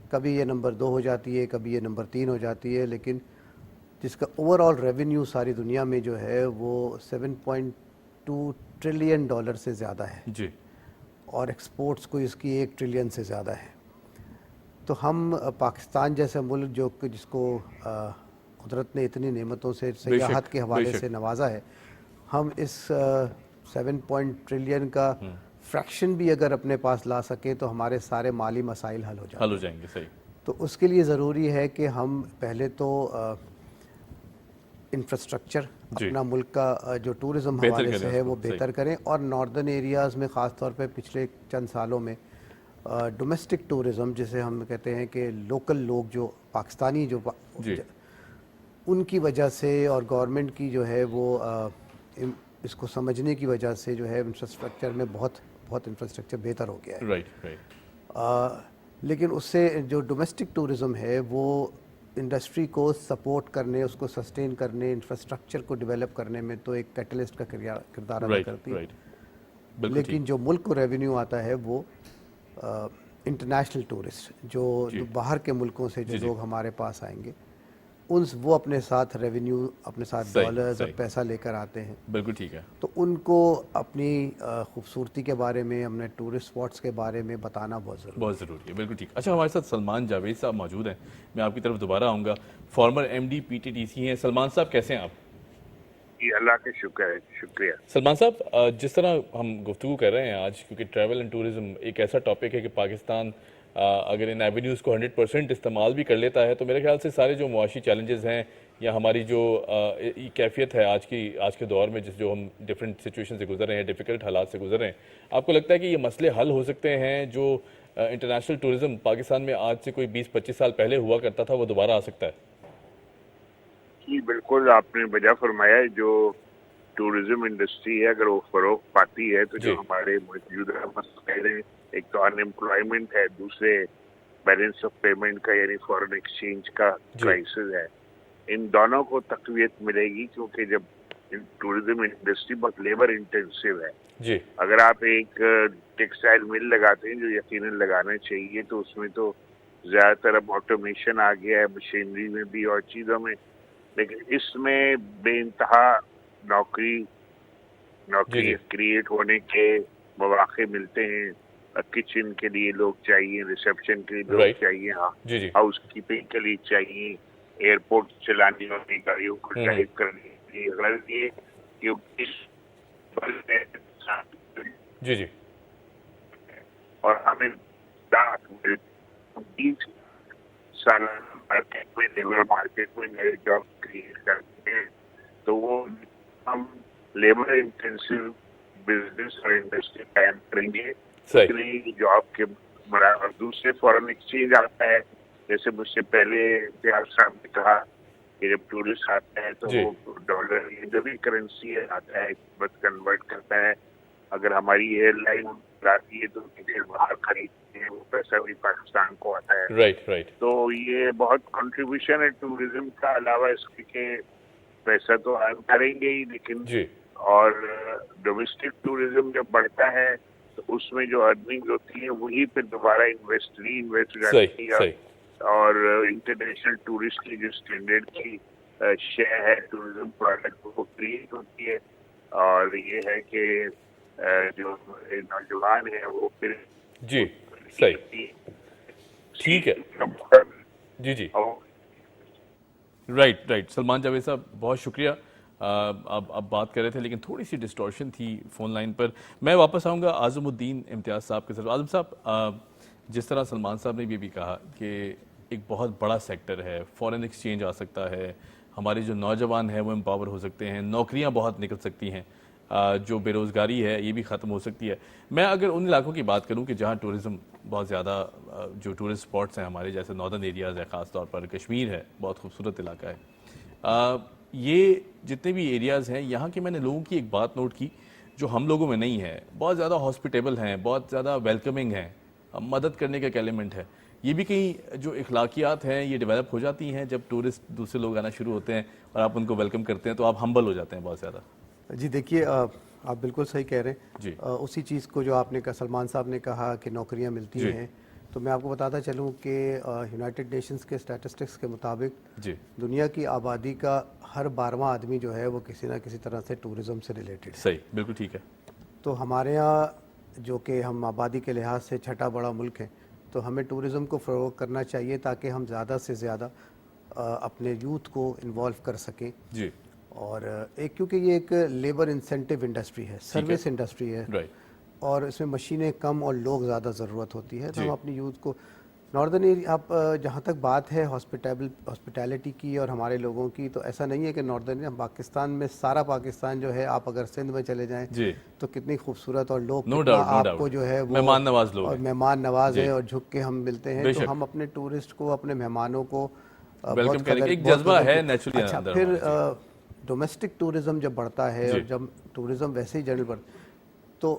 کبھی یہ نمبر 2 ہو جاتی ہے, کبھی یہ نمبر 3 ہو جاتی ہے, لیکن جس کا اوور آل ریونیو ساری دنیا میں جو ہے وہ $7.2 ٹریلین سے زیادہ ہے جی, اور ایکسپورٹس کو اس کی 1 ٹریلین سے زیادہ ہے. تو ہم پاکستان جیسا ملک جو کہ جس کو قدرت نے اتنی نعمتوں سے سیاحت کے حوالے سے نوازا ہے, ہم اس 7 ٹریلین کا فریکشن بھی اگر اپنے پاس لا سکیں تو ہمارے سارے مالی مسائل حل ہو جائیں گے. صحیح. تو اس کے لیے ضروری ہے کہ ہم پہلے تو انفراسٹرکچر اپنا ملک کا جو ٹورزم حوالے سے ہے وہ بہتر کریں, اور ناردرن ایریاز میں خاص طور پہ پچھلے چند سالوں میں ڈومیسٹک ٹورزم جسے ہم کہتے ہیں کہ لوکل لوگ جو پاکستانی جو ان کی وجہ سے اور گورنمنٹ کی جو ہے وہ اس کو سمجھنے کی وجہ سے جو ہے انفراسٹرکچر میں بہت انفراسٹرکچر بہتر ہو گیا ہے. لیکن اس سے جو ڈومیسٹک ٹورزم ہے وہ انڈسٹری کو سپورٹ کرنے, اس کو سسٹین کرنے, انفراسٹرکچر کو ڈیولپ کرنے میں تو ایک کیٹلسٹ کا کردار ادا کرتی ہے. لیکن جو ملک کو ریونیو آتا ہے وہ انٹرنیشنل ٹورسٹ جو باہر کے ملکوں سے جو لوگ ہمارے پاس آئیں گے, وہ اپنے ساتھ ریونیو, اپنے ساتھ ڈالرز اور پیسہ لے کر آتے ہیں. بالکل ٹھیک ہے. تو ان کو اپنی خوبصورتی کے بارے میں, اپنے ٹورسٹ اسپاٹس کے بارے میں بتانا بہت ضروری ہے. بالکل ٹھیک. اچھا, ہمارے ساتھ سلمان جاوید صاحب موجود ہیں, میں آپ کی طرف دوبارہ آؤں گا. فارمر MD PTTC ہیں. سلمان صاحب کیسے ہیں آپ؟ جی اللہ کے شکریہ. سلمان صاحب, جس طرح ہم گفتگو کر رہے ہیں آج, کیونکہ ٹریول اینڈ ٹورزم ایک ایسا ٹاپک ہے کہ پاکستان अगर इन एवेन्यूज़ को 100% इस्तेमाल भी कर लेता है तो मेरे ख्याल से सारे जो मुआशी चैलेंजेस हैं या हमारी जो कैफियत है आज के दौर में जो हम डिफरेंट सिचुएशन से गुजर रहे हैं, डिफ़िकल्ट हालात से गुजर रहे हैं, आपको लगता है कि ये मसले हल हो सकते हैं? जो इंटरनेशनल टूरिज़्म पाकिस्तान में आज से कोई 20-25 साल पहले हुआ करता था वो दोबारा आ सकता है? जी बिल्कुल, आपने वजह फरमाया है। जो टूरिज्म इंडस्ट्री है अगर वो फरोग पाती है तो जो हमारे मौजूदा मसले, एक तो अनएम्प्लॉयमेंट है, दूसरे बैलेंस ऑफ पेमेंट का यानी फॉरेन एक्सचेंज का क्राइसिस है, इन दोनों को तकवीत मिलेगी क्योंकि जब टूरिज्म इंडस्ट्री बहुत लेबर इंटेंसिव है जी। अगर आप एक टेक्सटाइल मिल लगाते हैं जो यकीनन लगाना चाहिए तो उसमें तो ज़्यादातर अब ऑटोमेशन आ गया है, मशीनरी में भी और चीज़ों में, लेकिन इसमें बेइंतहा नौकरी क्रिएट होने के मौके मिलते हैं। किचन के लिए लोग चाहिए, रिसेप्शन के लिए लोग चाहिए, हाउस कीपिंग के लिए चाहिए, एयरपोर्ट चलाने वाली गाड़ियों को ड्राइव करने के लिए, गलत ये क्योंकि जी और हमें 20 साल लेबर मार्केट में नए जॉब क्रिएट करते हैं तो वो हम लेबर इंटेंसिव बिजनेस और इंडस्ट्री कायम करेंगे जॉब के बराबर। दूसरे फॉरेन एक्सचेंज आता है, जैसे मुझसे पहले इम्तियाज साहब ने कहा कि जब टूरिस्ट आता है तो वो डॉलर जो भी करेंसी है आता है बस कन्वर्ट करता है। अगर हमारी एयरलाइन आती है तो टिकट बाहर खरीदते हैं, वो पैसा भी पाकिस्तान को आता है। राइट। तो ये बहुत कंट्रीब्यूशन है टूरिज्म का। अलावा इसके के पैसा तो हम करेंगे ही, लेकिन और डोमेस्टिक टूरिज्म जब बढ़ता है तो उसमें जो अर्निंग होती है वही फिर दोबारा री इन्वेस्ट करती है और इंटरनेशनल टूरिस्ट की जो स्टैंडर्ड की शेयर है टूरिज्म प्रोडक्ट वो क्रिएट होती है। और ये है कि जो नौजवान है वो फिर ठीक है जी राइट। सलमान जावेद साहब बहुत शुक्रिया। अब बात कर रहे थे लेकिन थोड़ी सी डिस्टॉर्शन थी फ़ोन लाइन पर। मैं वापस आऊँगा आज़मुद्दीन इम्तियाज़ साहब के साथ। आज़म साहब, जिस तरह सलमान साहब ने भी कहा कि एक बहुत बड़ा सेक्टर है, फॉरेन एक्सचेंज आ सकता है, हमारे जो नौजवान हैं वो एम्पावर हो सकते हैं, नौकरियाँ बहुत निकल सकती हैं, जो बेरोज़गारी है ये भी ख़त्म हो सकती है। मैं अगर उन इलाकों की बात करूं कि जहां टूरिज़्म बहुत ज़्यादा, जो टूरिस्ट स्पॉट्स हैं हमारे, जैसे नॉर्दर्न एरियाज़ है, ख़ास तौर पर कश्मीर है, बहुत खूबसूरत इलाका है, ये जितने भी एरियाज़ हैं यहाँ के मैंने लोगों की एक बात नोट की जो हम लोगों में नहीं है। बहुत ज़्यादा हॉस्पिटेबल हैं, बहुत ज़्यादा वेलकमिंग हैं, मदद करने का एक एलिमेंट है। ये भी कहीं जो इखलाकियात हैं ये डेवलप हो जाती हैं जब टूरिस्ट दूसरे लोग आना शुरू होते हैं और आप उनको वेलकम करते हैं तो आप हम्बल हो जाते हैं बहुत ज़्यादा। जी देखिए, आप बिल्कुल सही कह रहे हैं जी। उसी चीज़ को जो आपने कहा, सलमान साहब ने कहा कि नौकरियां मिलती हैं, तो मैं आपको बताता चलूं कि यूनाइटेड नेशंस के स्टैटिस्टिक्स के मुताबिक दुनिया की आबादी का हर 12वां आदमी जो है वो किसी ना किसी तरह से टूरिज़्म से रिलेटेड है। सही, बिल्कुल ठीक है। तो हमारे यहाँ जो कि हम आबादी के लिहाज से छठा बड़ा मुल्क है, तो हमें टूरिज़्म को फ़रोग़ करना चाहिए ताकि हम ज़्यादा से ज़्यादा अपने यूथ को इन्वॉल्व कर सकें जी। और एक क्योंकि ये एक लेबर इंसेंटिव इंडस्ट्री है, सर्विस इंडस्ट्री है, और इसमें मशीनें कम और लोग ज़्यादा ज़रूरत होती है। तो हम अपनी यूथ को नॉर्दर्न एरिया, आप जहाँ तक बात है हॉस्पिटैलिटी की और हमारे लोगों की, तो ऐसा नहीं है कि नॉर्दर्न पाकिस्तान में, सारा पाकिस्तान जो है, आप अगर सिंध में चले जाएं तो कितनी खूबसूरत और लोग आपको जो है वो मेहमान नवाज लोग, और मेहमान नवाज है और झुक के हम मिलते हैं। तो हम अपने टूरिस्ट को, अपने मेहमानों को वेलकम करने का एक जज्बा है नेचुरली। अच्छा, फिर डोमेस्टिक टूरिज़्म जब बढ़ता है और जब टूरिज़्म वैसे ही जनरल बढ़ता तो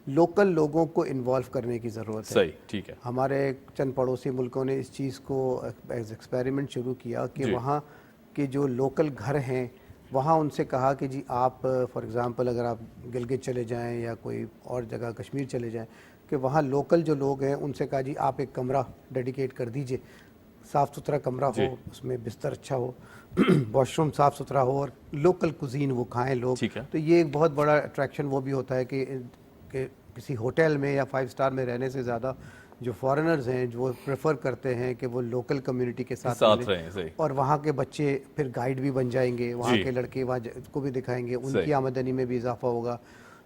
लोकल लोगों को इन्वॉल्व करने की ज़रूरत है। सही, ठीक है। हमारे चंद पड़ोसी मुल्कों ने इस चीज़ को एज एक्सपेरिमेंट शुरू किया कि वहाँ के जो लोकल घर हैं वहाँ उनसे कहा कि जी आप फॉर एग्ज़ाम्पल अगर आप गिलगित चले जाएं या कोई और जगह कश्मीर चले जाएं, कि वहाँ लोकल जो लोग हैं उनसे कहा जी आप एक कमरा डेडिकेट कर दीजिए, साफ़ सुथरा कमरा हो, उसमें बिस्तर अच्छा हो, वॉशरूम साफ़ सुथरा हो और लोकल कुजीन वो खाएं लोग। तो ये एक बहुत बड़ा अट्रैक्शन वो भी होता है कि किसी होटल में या 5 स्टार में रहने से ज़्यादा जो फॉरेनर्स हैं जो प्रेफर करते हैं कि वो लोकल कम्युनिटी के साथ रहें, और वहाँ के बच्चे फिर गाइड भी बन जाएंगे, वहाँ के लड़के वहाँ को भी दिखाएंगे, उनकी आमदनी में भी इजाफा होगा।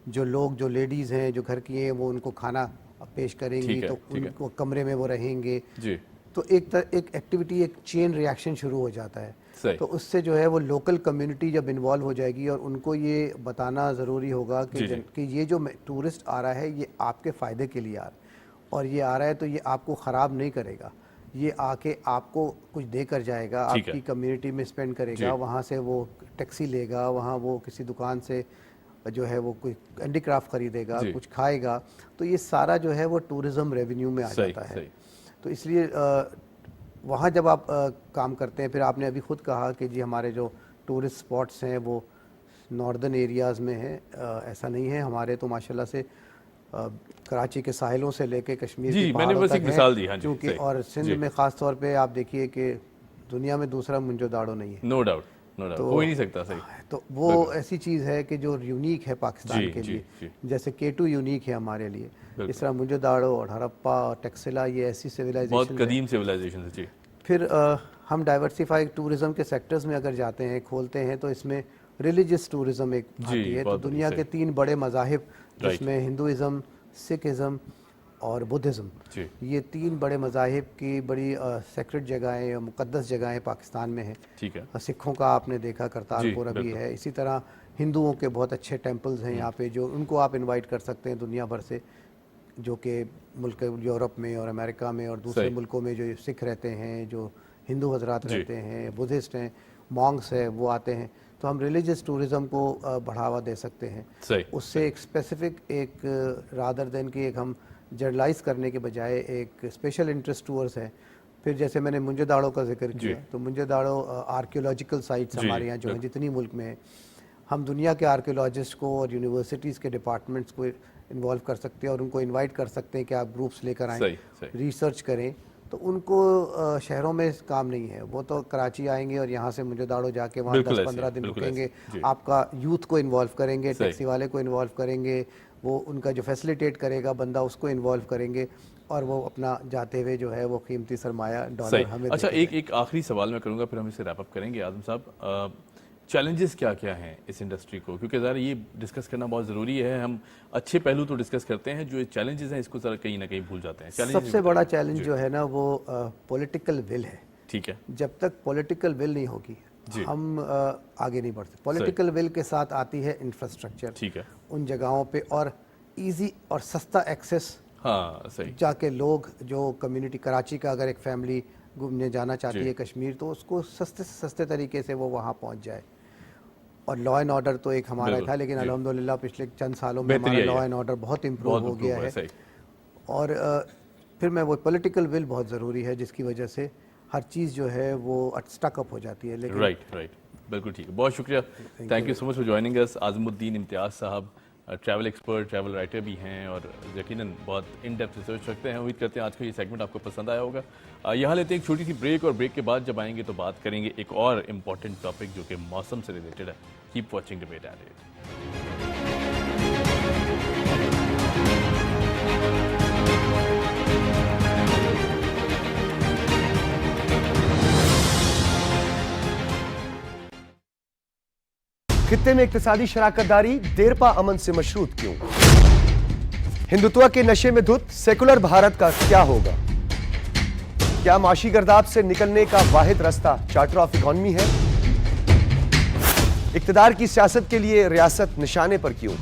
जो लोग, जो लेडीज़ हैं जो घर की हैं, वो उनको खाना पेश करेंगी तो उनको कमरे में वो रहेंगे जी, तो एक एक्टिविटी, एक चेन रिएक्शन शुरू हो जाता है। तो उससे जो है वो लोकल कम्युनिटी जब इन्वॉल्व हो जाएगी और उनको ये बताना ज़रूरी होगा कि ये जो टूरिस्ट आ रहा है ये आपके फ़ायदे के लिए आ रहा है और ये आ रहा है तो ये आपको ख़राब नहीं करेगा, ये आके आपको कुछ दे कर जाएगा, आपकी कम्युनिटी में स्पेंड करेगा, वहाँ से वो टैक्सी लेगा, वहाँ वो किसी दुकान से जो है वो कोई हैंडीक्राफ्ट खरीदेगा, कुछ खाएगा, तो ये सारा जो है वो टूरिज़्म रेवेन्यू में आ जाता है। तो इसलिए वहाँ जब आप काम करते हैं, फिर आपने अभी ख़ुद कहा कि जी हमारे जो टूरिस्ट स्पॉट्स हैं वो नॉर्दर्न एरियाज़ में हैं, ऐसा नहीं है, हमारे तो माशाल्लाह से कराची के साहिलों से लेके कश्मीर जी, के मैंने पहाड़ों बस एक तक मिसाल दी, हैं, हाँ जी, क्योंकि सही, और सिंध में ख़ास तौर पे आप देखिए कि दुनिया में दूसरा मुंजो दाड़ो नहीं है, नो डाउट हो ही नहीं सकता। सही, तो वो ऐसी चीज़ है कि जो यूनिक है पाकिस्तान के लिए, जैसे K2 यूनिक है हमारे लिए, इस तरह मुंजो दाड़ो और हड़प्पा और टैक्सिला ये ऐसी सिविलाइजेशन, बहुत कदीम सिविलाइजेशन है जी। फिर हम डाइवर्सिफाइड टूरिज़्म के सेक्टर्स में अगर जाते हैं, खोलते हैं, तो इसमें रिलीजियस टूरिज़्म एक आती है। तो दुनिया के 3 बड़े मज़ाहिब जिसमें हिंदुइज़म, सिखिज़म और बुद्धिज़्म, ये 3 बड़े मज़ाहिब की बड़ी सेक्रेट जगहें, मुक़द्दस जगहें पाकिस्तान में हैं। ठीक है, सिखों का आपने देखा करतारपुर अभी है, इसी तरह हिंदुओं के बहुत अच्छे टेम्पल्स हैं यहाँ पे, जो उनको आप इनवाइट कर सकते हैं दुनिया भर से, जो कि मुल्क यूरोप में और अमेरिका में और दूसरे मुल्कों में जो सिख रहते हैं, जो हिंदू हजरात रहते हैं, बुद्धिस्ट हैं, मॉन्क्स है, वो आते हैं। तो हम रिलीजियस टूरिज़म को बढ़ावा दे सकते हैं। उससे एक स्पेसिफिक, एक रादर देन कि एक हम जनरलाइज करने के बजाय एक स्पेशल इंटरेस्ट टूर्स है। फिर जैसे मैंने मुंजो दाड़ो का जिक्र किया, तो मुंजो दाड़ो आर्कियोलॉजिकल साइट्स हमारे यहाँ जो हैं जितनी मुल्क में है, हम दुनिया के आर्कियोलॉजिस्ट को और यूनिवर्सिटीज़ के डिपार्टमेंट्स को इन्वॉल्व कर सकते हैं और उनको इनवाइट कर सकते हैं कि आप ग्रुप्स लेकर आएँ, रिसर्च करें। तो उनको शहरों में काम नहीं है, वो तो कराची आएंगे और यहाँ से मुंजो दाड़ो जाके वहाँ 10-15 दिन रुकेंगे, आपका यूथ को इन्वॉल्व करेंगे, टैक्सी वाले को इन्वॉल्व करेंगे, वो उनका जो फैसिलिटेट करेगा बंदा उसको इन्वॉल्व करेंगे और वो अपना जाते हुए जो है वो कीमती सरमाया डॉलर हमें। अच्छा, एक आखिरी सवाल मैं करूँगा, फिर हम इसे रैप अप करेंगे। आज़म साहब, चैलेंजेस क्या क्या हैं इस इंडस्ट्री को, क्योंकि ज़रा ये डिस्कस करना बहुत ज़रूरी है। हम अच्छे पहलू तो डिस्कस करते हैं, जो चैलेंजेस हैं इसको ज़रा कहीं ना कहीं भूल जाते हैं। सबसे बड़ा चैलेंज जो है ना वो पॉलिटिकल विल है। ठीक है, जब तक पॉलिटिकल विल नहीं होगी हम आगे नहीं बढ़ते। पॉलिटिकल विल के साथ आती है इंफ्रास्ट्रक्चर, ठीक है, उन जगहों पे और इजी और सस्ता एक्सेस। हाँ सही, जाके लोग जो कम्युनिटी, कराची का अगर एक फैमिली घूमने जाना चाहती है कश्मीर, तो उसको सस्ते से सस्ते तरीके से वो वहाँ पहुँच जाए। और लॉ एंड ऑर्डर तो एक हमारा था, लेकिन अल्हम्दुलिल्लाह पिछले चंद सालों में हमारा लॉ एंड ऑर्डर बहुत इम्प्रूव हो गया है। और फिर मैं वो पॉलिटिकल विल बहुत ज़रूरी है, जिसकी वजह से हर चीज़ जो है वो स्टक अप हो जाती है। लेकिन राइट, बिल्कुल ठीक है, बहुत शुक्रिया, thank you so much for joining us. Azmuddin Imtiaz sahab travel expert, travel writer भी हैं और यकीनन बहुत इन डेप्थ रिसर्च रखते हैं। उम्मीद करते हैं आज का ये सेगमेंट आपको पसंद आया होगा। यहाँ लेते हैं एक छोटी सी ब्रेक, और ब्रेक के बाद जब आएंगे तो बात करेंगे एक और इम्पॉर्टेंट टॉपिक जो कि मौसम से रिलेटेड है। Keep watching debate at 8। खित्ते में इक्तिसादी शराकतदारी देरपा अमन से मशरूत क्यों? हिंदुत्व के नशे में धुत सेकुलर भारत का क्या होगा? क्या माशी गर्दाब से निकलने का वाहिद रास्ता चार्टर ऑफ इकोनॉमी है? इक्तिदार की सियासत के लिए रियासत निशाने पर क्यों?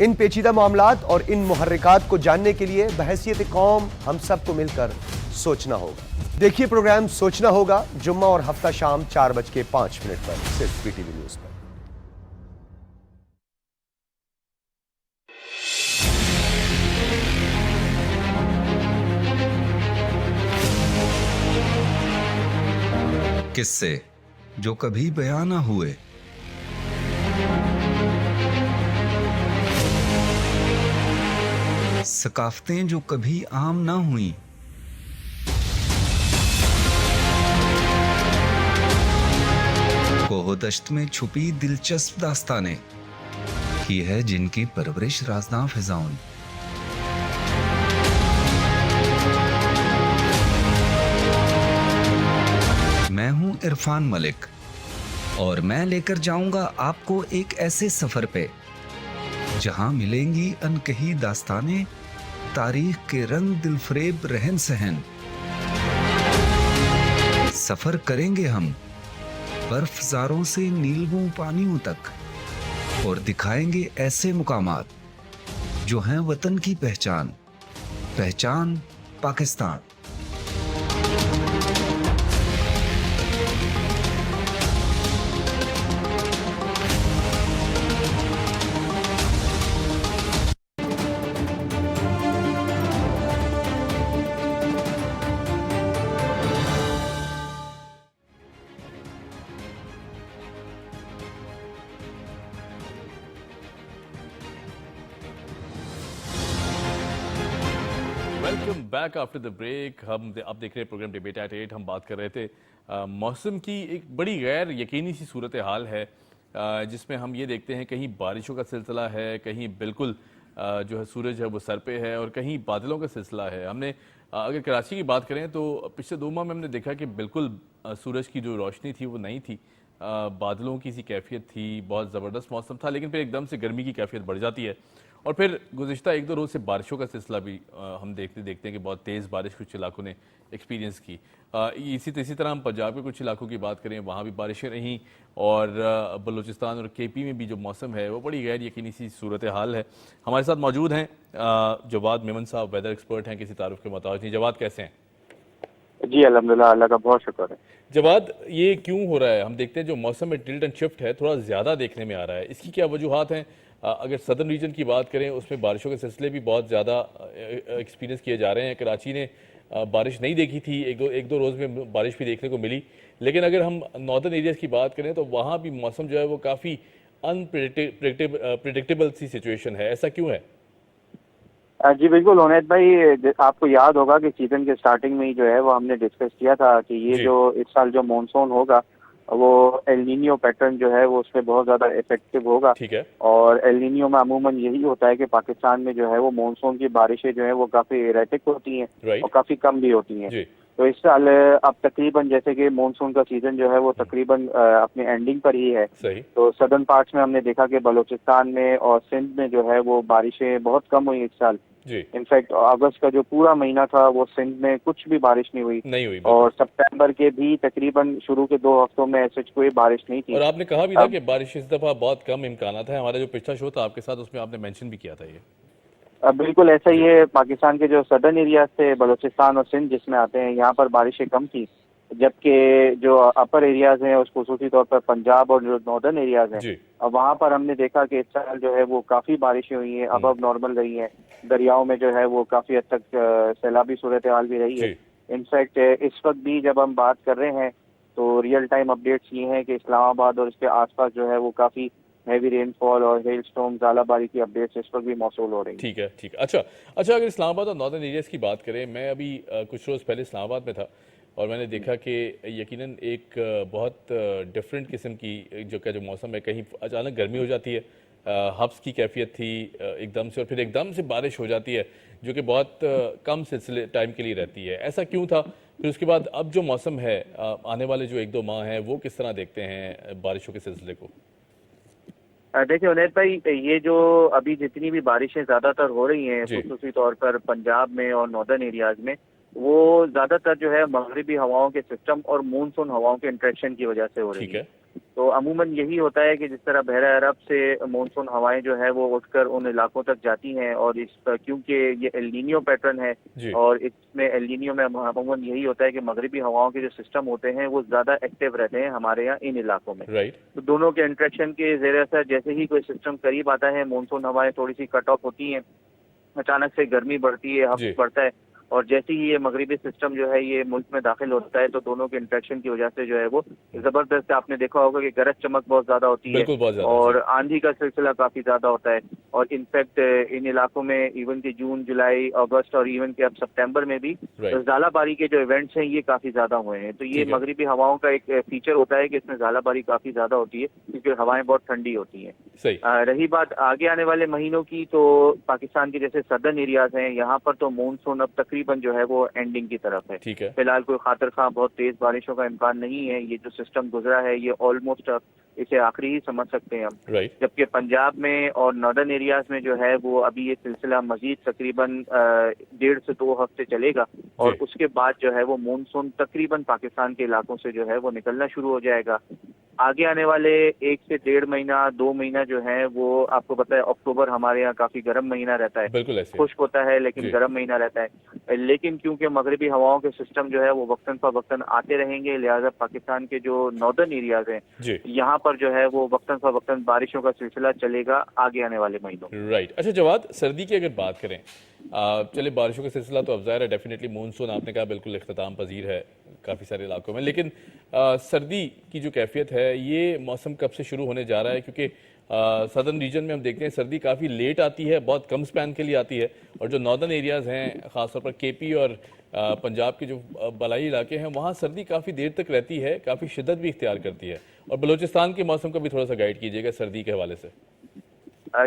इन पेचीदा मामलात और इन मुहर्रिकात को जानने के लिए बहैसियत कौम हम सबको मिलकर सोचना होगा। देखिए प्रोग्राम सोचना होगा जुम्मा और हफ्ता शाम 4:05 पर, सिर्फ पीटीवी न्यूज पर। किस्से जो कभी बयां ना हुए, सकाफतें जो कभी आम ना हुई, कोहदश्त में छुपी दिलचस्प दास्तानें की है जिनकी परवरिश राज़दां फिजाओं ने। मैं हूं इरफान मलिक और मैं लेकर जाऊंगा आपको एक ऐसे सफर पे जहां मिलेंगी अनकही दास्तानें, तारीख के रंग दिलफरेब रहन सहन। सफर करेंगे हम बर्फज़ारों से नीलवों पानियों तक और दिखाएंगे ऐसे मुकामात जो हैं वतन की पहचान, पहचान Pakistan. Welcome back after the break. आप देख रहे हैं प्रोग्राम डिबेट एट 8। हम बात कर रहे थे मौसम की एक बड़ी गैर यकीनी सी सूरत हाल है, जिसमें हम ये देखते हैं कहीं बारिशों का सिलसिला है, कहीं बिल्कुल जो है सूरज है वो सर पे है, और कहीं बादलों का सिलसिला है। हमने अगर कराची की बात करें तो पिछले 2 माह में हमने देखा कि बिल्कुल सूरज की जो रोशनी थी वो नहीं थी, बादलों की सी कैफियत थी, बहुत ज़बरदस्त मौसम था, लेकिन फिर एकदम से गर्मी की कैफियत बढ़ जाती है। और फिर गुज़िश्ता 1-2 रोज़ से बारिशों का सिलसिला भी हम देखते हैं कि बहुत तेज़ बारिश कुछ इलाकों ने एक्सपीरियंस की। इसी तरह हम पंजाब के कुछ इलाकों की बात करें, वहाँ भी बारिशें रहीं, और बलूचिस्तान और KP में भी जो मौसम है वो बड़ी गैर यकीनी सी सूरत हाल है। हमारे साथ मौजूद हैं जवाद मेमन साहब, वेदर एक्सपर्ट हैं, किसी तारुफ के मोहताज नहीं। जवाद कैसे हैं? जी अल्हम्दुलिल्लाह, अल्लाह का बहुत शुक्र है। जवाद, ये क्यों हो रहा है? हम देखते हैं जो मौसम में टिल्ट एंड शिफ्ट है थोड़ा ज़्यादा देखने में आ रहा है, इसकी क्या वजूहात हैं? अगर सदर्न रीजन की बात करें उसमें बारिशों के सिलसिले भी बहुत ज़्यादा एक्सपीरियंस किए जा रहे हैं। कराची ने बारिश नहीं देखी थी, एक दो रोज़ में बारिश भी देखने को मिली, लेकिन अगर हम नॉर्दर्न एरियाज़ की बात करें तो वहाँ भी मौसम जो है वो काफ़ी अनप्रिडिक्टेबल सी सिचुएशन है। ऐसा क्यों है? जी बिल्कुल उनैद भाई, आपको याद होगा कि सीजन के स्टार्टिंग में ही जो है वो हमने डिस्कस किया था कि ये जो इस साल जो मॉनसून होगा वो एल नीनियो पैटर्न जो है वो उस पर बहुत ज़्यादा इफेक्टिव होगा। ठीक है। और एल नीनियो में अमूमन यही होता है कि पाकिस्तान में जो है वो मॉनसून की बारिशें जो है वो काफ़ी इरेटिक होती हैं और काफ़ी कम भी होती हैं। तो इस साल अब तकरीबन जैसे कि मॉनसून का सीजन जो है वो तकरीबन अपनी एंडिंग पर ही है। सही। तो सदर्न पार्ट्स में हमने देखा कि बलूचिस्तान में और सिंध में जो है वो बारिशें बहुत कम हुई इस साल। इनफैक्ट अगस्त का जो पूरा महीना था वो सिंध में कुछ भी बारिश नहीं हुई और सितंबर के भी तकरीबन शुरू के 2 हफ्तों में ऐसे कोई बारिश नहीं थी। और आपने कहा भी था कि बारिश इस दफा बहुत कम इम्कानात है। हमारा जो पिछला शो था आपके साथ उसमें आपने मेंशन भी किया था ये। बिल्कुल ऐसा ही है। पाकिस्तान के जो सदर्न एरियाज थे, बलूचिस्तान और सिंध जिसमें आते हैं, यहाँ पर बारिशें कम थी, जबकि जो अपर एरियाज हैं उस खुसूसी तौर पर पंजाब और जो नॉर्दर्न एरियाज हैं वहाँ पर हमने देखा कि इस साल जो है वो काफ़ी बारिशें हुई हैं, अबव नॉर्मल रही हैं। दरियाओं में जो है वो काफ़ी हद तक सैलाबी सूरत हाल भी रही है। इनफैक्ट इस वक्त भी जब हम बात कर रहे हैं तो रियल टाइम अपडेट्स ये हैं कि इस्लामाबाद और इसके आसपास जो है वो काफ़ी हैवी रेनफॉल और हेल स्टॉर्म, ज़ालाबारी की अपडेट्स इस पर भी मौसूल हो रही हैं। ठीक है, ठीक है। अच्छा, अगर इस्लामाबाद और नॉर्दर्न एरियाज की बात करें, मैं अभी कुछ रोज़ पहले इस्लामाबाद में था और मैंने देखा कि यकीनन एक बहुत डिफरेंट किस्म की जो मौसम है, कहीं अचानक गर्मी हो जाती है, हब्स की कैफियत थी एकदम से, और फिर एकदम से बारिश हो जाती है जो कि बहुत कम सिलसिले टाइम के लिए रहती है। ऐसा क्यों था? फिर उसके बाद अब जो मौसम है, आने वाले जो 1-2 माह हैं, वो किस तरह देखते हैं बारिशों के सिलसिले को? देखिए उनैद भाई, ये जो अभी जितनी भी बारिशें ज़्यादातर हो रही हैं खुसूसी तौर पर पंजाब में और नॉर्दर्न एरियाज में, वो ज़्यादातर जो है मगरिबी हवाओं के सिस्टम और मानसून हवाओं के इंटरेक्शन की वजह से हो रही है। तो अमूमन यही होता है कि जिस तरह बहरा अरब से मानसून हवाएं जो है वो उठकर उन इलाकों तक जाती हैं, और क्योंकि ये एल नीनियो पैटर्न है और इसमें एल नीनियो में अमूमन यही होता है कि मगरिबी हवाओं के जो सिस्टम होते हैं वो ज़्यादा एक्टिव रहते हैं हमारे यहाँ इन इलाकों में। तो दोनों के इंटरेक्शन के ज़रिए से जैसे ही कोई सिस्टम करीब आता है, मानसून हवाएं थोड़ी सी कट ऑफ होती हैं, अचानक से गर्मी बढ़ती है, हब्स बढ़ता है, और जैसे ही ये मगरिबी सिस्टम जो है ये मुल्क में दाखिल होता है तो दोनों के इंटरेक्शन की वजह से जो है वो जबरदस्त, आपने देखा होगा कि गरज चमक बहुत ज्यादा होती है और आंधी का सिलसिला काफी ज्यादा होता है। और इनफैक्ट इन इलाकों में इवन के जून, जुलाई, अगस्त और इवन के अब सितंबर में भी ज़ालाबारी के जो इवेंट्स हैं ये काफी ज्यादा हुए हैं। तो ये मगरिबी हवाओं का एक फीचर होता है कि इसमें ज़ालाबारी काफी ज्यादा होती है क्योंकि हवाएं बहुत ठंडी होती हैं। रही बात आगे आने वाले महीनों की, तो पाकिस्तान के जैसे सदर्न एरियाज हैं यहाँ पर तो मानसून अब तकरीबन تقریباً جو ہے وہ اینڈنگ کی طرف ہے. ٹھیک ہے. فی الحال کوئی خاطر خواہ بہت تیز بارشوں کا امکان نہیں ہے. یہ جو سسٹم گزرا ہے یہ آلموسٹ اسے آخری ہی سمجھ سکتے ہیں ہم. جبکہ پنجاب میں اور ناردرن ایریاز میں جو ہے وہ ابھی یہ سلسلہ مزید تقریباً 1.5 سے 2 ہفتے چلے گا, اور اس کے بعد جو ہے وہ مونسون تقریباً پاکستان کے علاقوں سے جو ہے وہ نکلنا شروع ہو جائے گا. آگے آنے والے 1 سے 1.5 مہینہ 2 مہینہ جو ہے وہ آپ کو پتہ ہے اکتوبر ہمارے یہاں کافی گرم مہینہ رہتا ہے, خشک ہوتا ہے لیکن گرم مہینہ رہتا ہے. لیکن کیونکہ مغربی ہواؤں کے سسٹم جو ہے وہ وقتاً فوقتاً آتے رہیں گے, لہٰذا پاکستان کے جو ناردرن ایریاز ہیں یہاں پر جو ہے وہ وقتاً فوقتاً بارشوں کا سلسلہ چلے گا آگے آنے والے مہینوں. رائٹ. اچھا جواد, سردی کی اگر بات کریں, چلے بارشوں کا سلسلہ تو اب ظاہر ہے ڈیفینیٹلی مونسون آپ نے کہا بالکل اختتام پذیر ہے کافی سارے علاقوں میں, لیکن سردی کی جو کیفیت ہے یہ موسم کب سے شروع ہونے جا رہا ہے؟ کیونکہ سدرن ریجن میں ہم دیکھتے ہیں سردی کافی لیٹ آتی ہے, بہت کم سپین کے لیے آتی ہے, اور جو ناردرن ایریاز ہیں خاص طور پر کے پی اور پنجاب کے جو بالائی علاقے ہیں وہاں سردی کافی دیر تک رہتی ہے, کافی شدت بھی اختیار کرتی ہے. اور بلوچستان کے موسم کو بھی تھوڑا سا گائیڈ کیجیے گا سردی کے حوالے سے.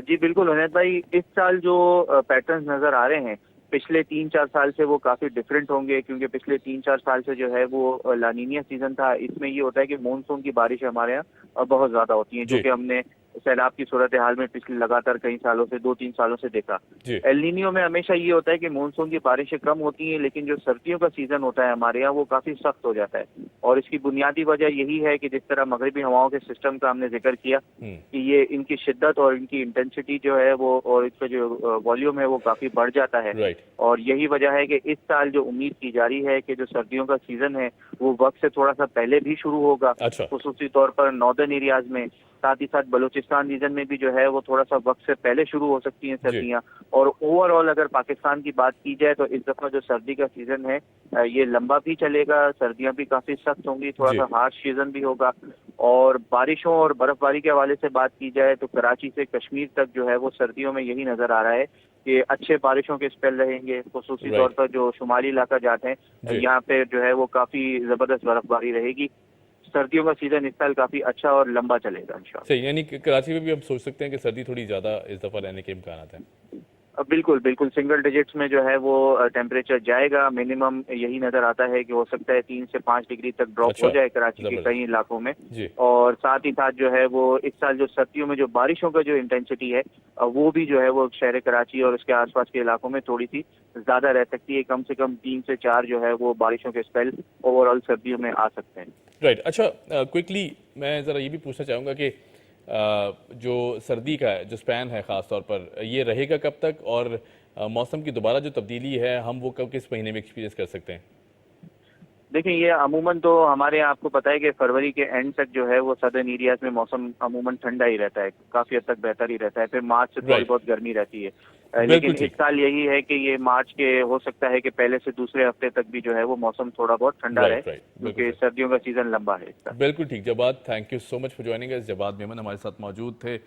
جی بالکل عنایت بھائی, اس سال جو پیٹرنز نظر آ رہے ہیں پچھلے 3-4 سال سے وہ کافی ڈفرینٹ ہوں گے, کیونکہ پچھلے 3-4 سال سے جو ہے وہ لانینیا سیزن تھا. اس میں یہ ہوتا ہے کہ مونسون کی بارشیں ہمارے یہاں بہت زیادہ ہوتی ہیں, جو کہ ہم نے سیلاب کی صورتحال میں پچھلے لگاتار کئی سالوں سے 2-3 سالوں سے دیکھا. ایل نینیو میں ہمیشہ یہ ہوتا ہے کہ مونسون کی بارشیں کم ہوتی ہیں, لیکن جو سردیوں کا سیزن ہوتا ہے ہمارے یہاں وہ کافی سخت ہو جاتا ہے. اور اس کی بنیادی وجہ یہی ہے کہ جس طرح مغربی ہواؤں کے سسٹم کا ہم نے ذکر کیا کہ یہ ان کی شدت اور ان کی انٹینسٹی جو ہے وہ اور اس کا جو والیوم ہے وہ کافی بڑھ جاتا ہے. اور یہی وجہ ہے کہ اس سال جو امید کی جا رہی ہے کہ جو سردیوں کا سیزن ہے وہ وقت سے تھوڑا سا پہلے بھی شروع ہوگا, خصوصی طور پر ناردرن ایریاز میں. ساتھ ہی ساتھ بلوچستان ریجن میں بھی جو ہے وہ تھوڑا سا وقت سے پہلے شروع ہو سکتی ہیں سردیاں. اور اوور آل اگر پاکستان کی بات کی جائے تو اس دفعہ جو سردی کا سیزن ہے یہ لمبا بھی چلے گا, سردیاں بھی کافی سخت ہوں گی, تھوڑا سا ہارش سیزن بھی ہوگا. اور بارشوں اور برف باری کے حوالے سے بات کی جائے تو کراچی سے کشمیر تک جو ہے وہ سردیوں میں یہی نظر آ رہا ہے کہ اچھے بارشوں کے اسپیل رہیں گے. خصوصی طور پر جو شمالی علاقہ جاتے ہیں یہاں پہ جو ہے وہ کافی زبردست برف باری رہے گی. سردیوں کا سیزن اس سال کافی اچھا اور لمبا چلے گا انشاءاللہ. صحیح, یعنی کراچی میں بھی ہم سوچ سکتے ہیں کہ سردی تھوڑی زیادہ اس دفعہ رہنے کے امکانات ہیں. بالکل بالکل, سنگل ڈیجٹس میں جو ہے وہ ٹیمپریچر جائے گا. منیمم یہی نظر آتا ہے کہ ہو سکتا ہے 3 سے 5 ڈگری تک ڈراپ ہو جائے کراچی کے کئی علاقوں میں. اور ساتھ ہی ساتھ جو ہے وہ اس سال جو سردیوں میں جو بارشوں کا جو انٹینسٹی ہے وہ بھی جو ہے وہ شہر کراچی اور اس کے آس پاس کے علاقوں میں تھوڑی سی زیادہ رہ سکتی ہے. کم سے کم 3 سے 4 جو ہے وہ بارشوں کے اسپیل اوور آل سردیوں میں آ سکتے ہیں. رائٹ. اچھا کوئکلی میں ذرا یہ بھی پوچھنا چاہوں گا کہ جو سردی کا جو سپین ہے خاص طور پر یہ رہے گا کب تک, اور موسم کی دوبارہ جو تبدیلی ہے ہم وہ کب کس مہینے میں ایکسپیرینس کر سکتے ہیں؟ دیکھیں یہ عموماً تو ہمارے یہاں آپ کو پتہ ہے کہ فروری کے اینڈ تک جو ہے وہ سدرن ایریاز میں موسم عموماً ٹھنڈا ہی رہتا ہے, کافی حد تک بہتر ہی رہتا ہے. پھر مارچ سے تھوڑی بہت گرمی رہتی ہے, لیکن اس سال یہی ہے کہ یہ مارچ کے ہو سکتا ہے کہ پہلے سے دوسرے ہفتے تک بھی جو ہے وہ موسم تھوڑا بہت ٹھنڈا رہے, کیونکہ سردیوں کا سیزن لمبا ہے. بالکل ٹھیک. Jawad, thank you so much for joining us. Jawad Memon ہمارے ساتھ موجود تھے,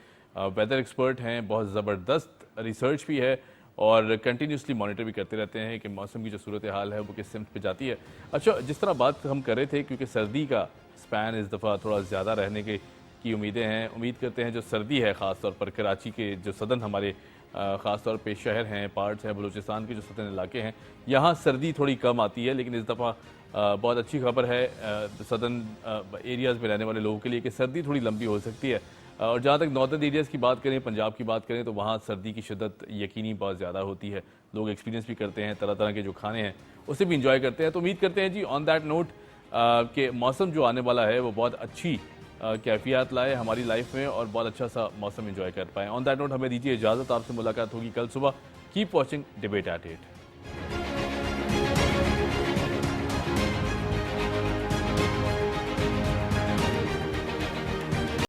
ویدر ایکسپرٹ ہیں, بہت زبردست ریسرچ بھی ہے اور کنٹینیوسلی مانیٹر بھی کرتے رہتے ہیں کہ موسم کی جو صورتحال ہے وہ کس سمت پہ جاتی ہے. اچھا, جس طرح بات ہم کر رہے تھے کیونکہ سردی کا سپین اس دفعہ تھوڑا زیادہ رہنے کی امیدیں ہیں. امید کرتے ہیں جو سردی ہے خاص طور پر کراچی کے جو سدن ہمارے خاص طور پہ شہر ہیں, پارٹس ہیں, بلوچستان کے جو سدن علاقے ہیں یہاں سردی تھوڑی کم آتی ہے, لیکن اس دفعہ بہت اچھی خبر ہے سدن ایریاز میں رہنے والے لوگوں کے لیے کہ سردی تھوڑی لمبی ہو سکتی ہے. اور جہاں تک ناردرن ایریاز کی بات کریں, پنجاب کی بات کریں تو وہاں سردی کی شدت یقینی بہت زیادہ ہوتی ہے. لوگ ایکسپیرینس بھی کرتے ہیں, طرح طرح کے جو کھانے ہیں اسے بھی انجوائے کرتے ہیں. تو امید کرتے ہیں جی آن دیٹ نوٹ کہ موسم جو آنے والا ہے وہ بہت اچھی کیفیات لائے ہماری لائف میں اور بہت اچھا سا موسم انجوائے کر پائیں. آن دیٹ نوٹ ہمیں دیجیے اجازت, آپ سے ملاقات ہوگی کل صبح. Keep watching debate at 8.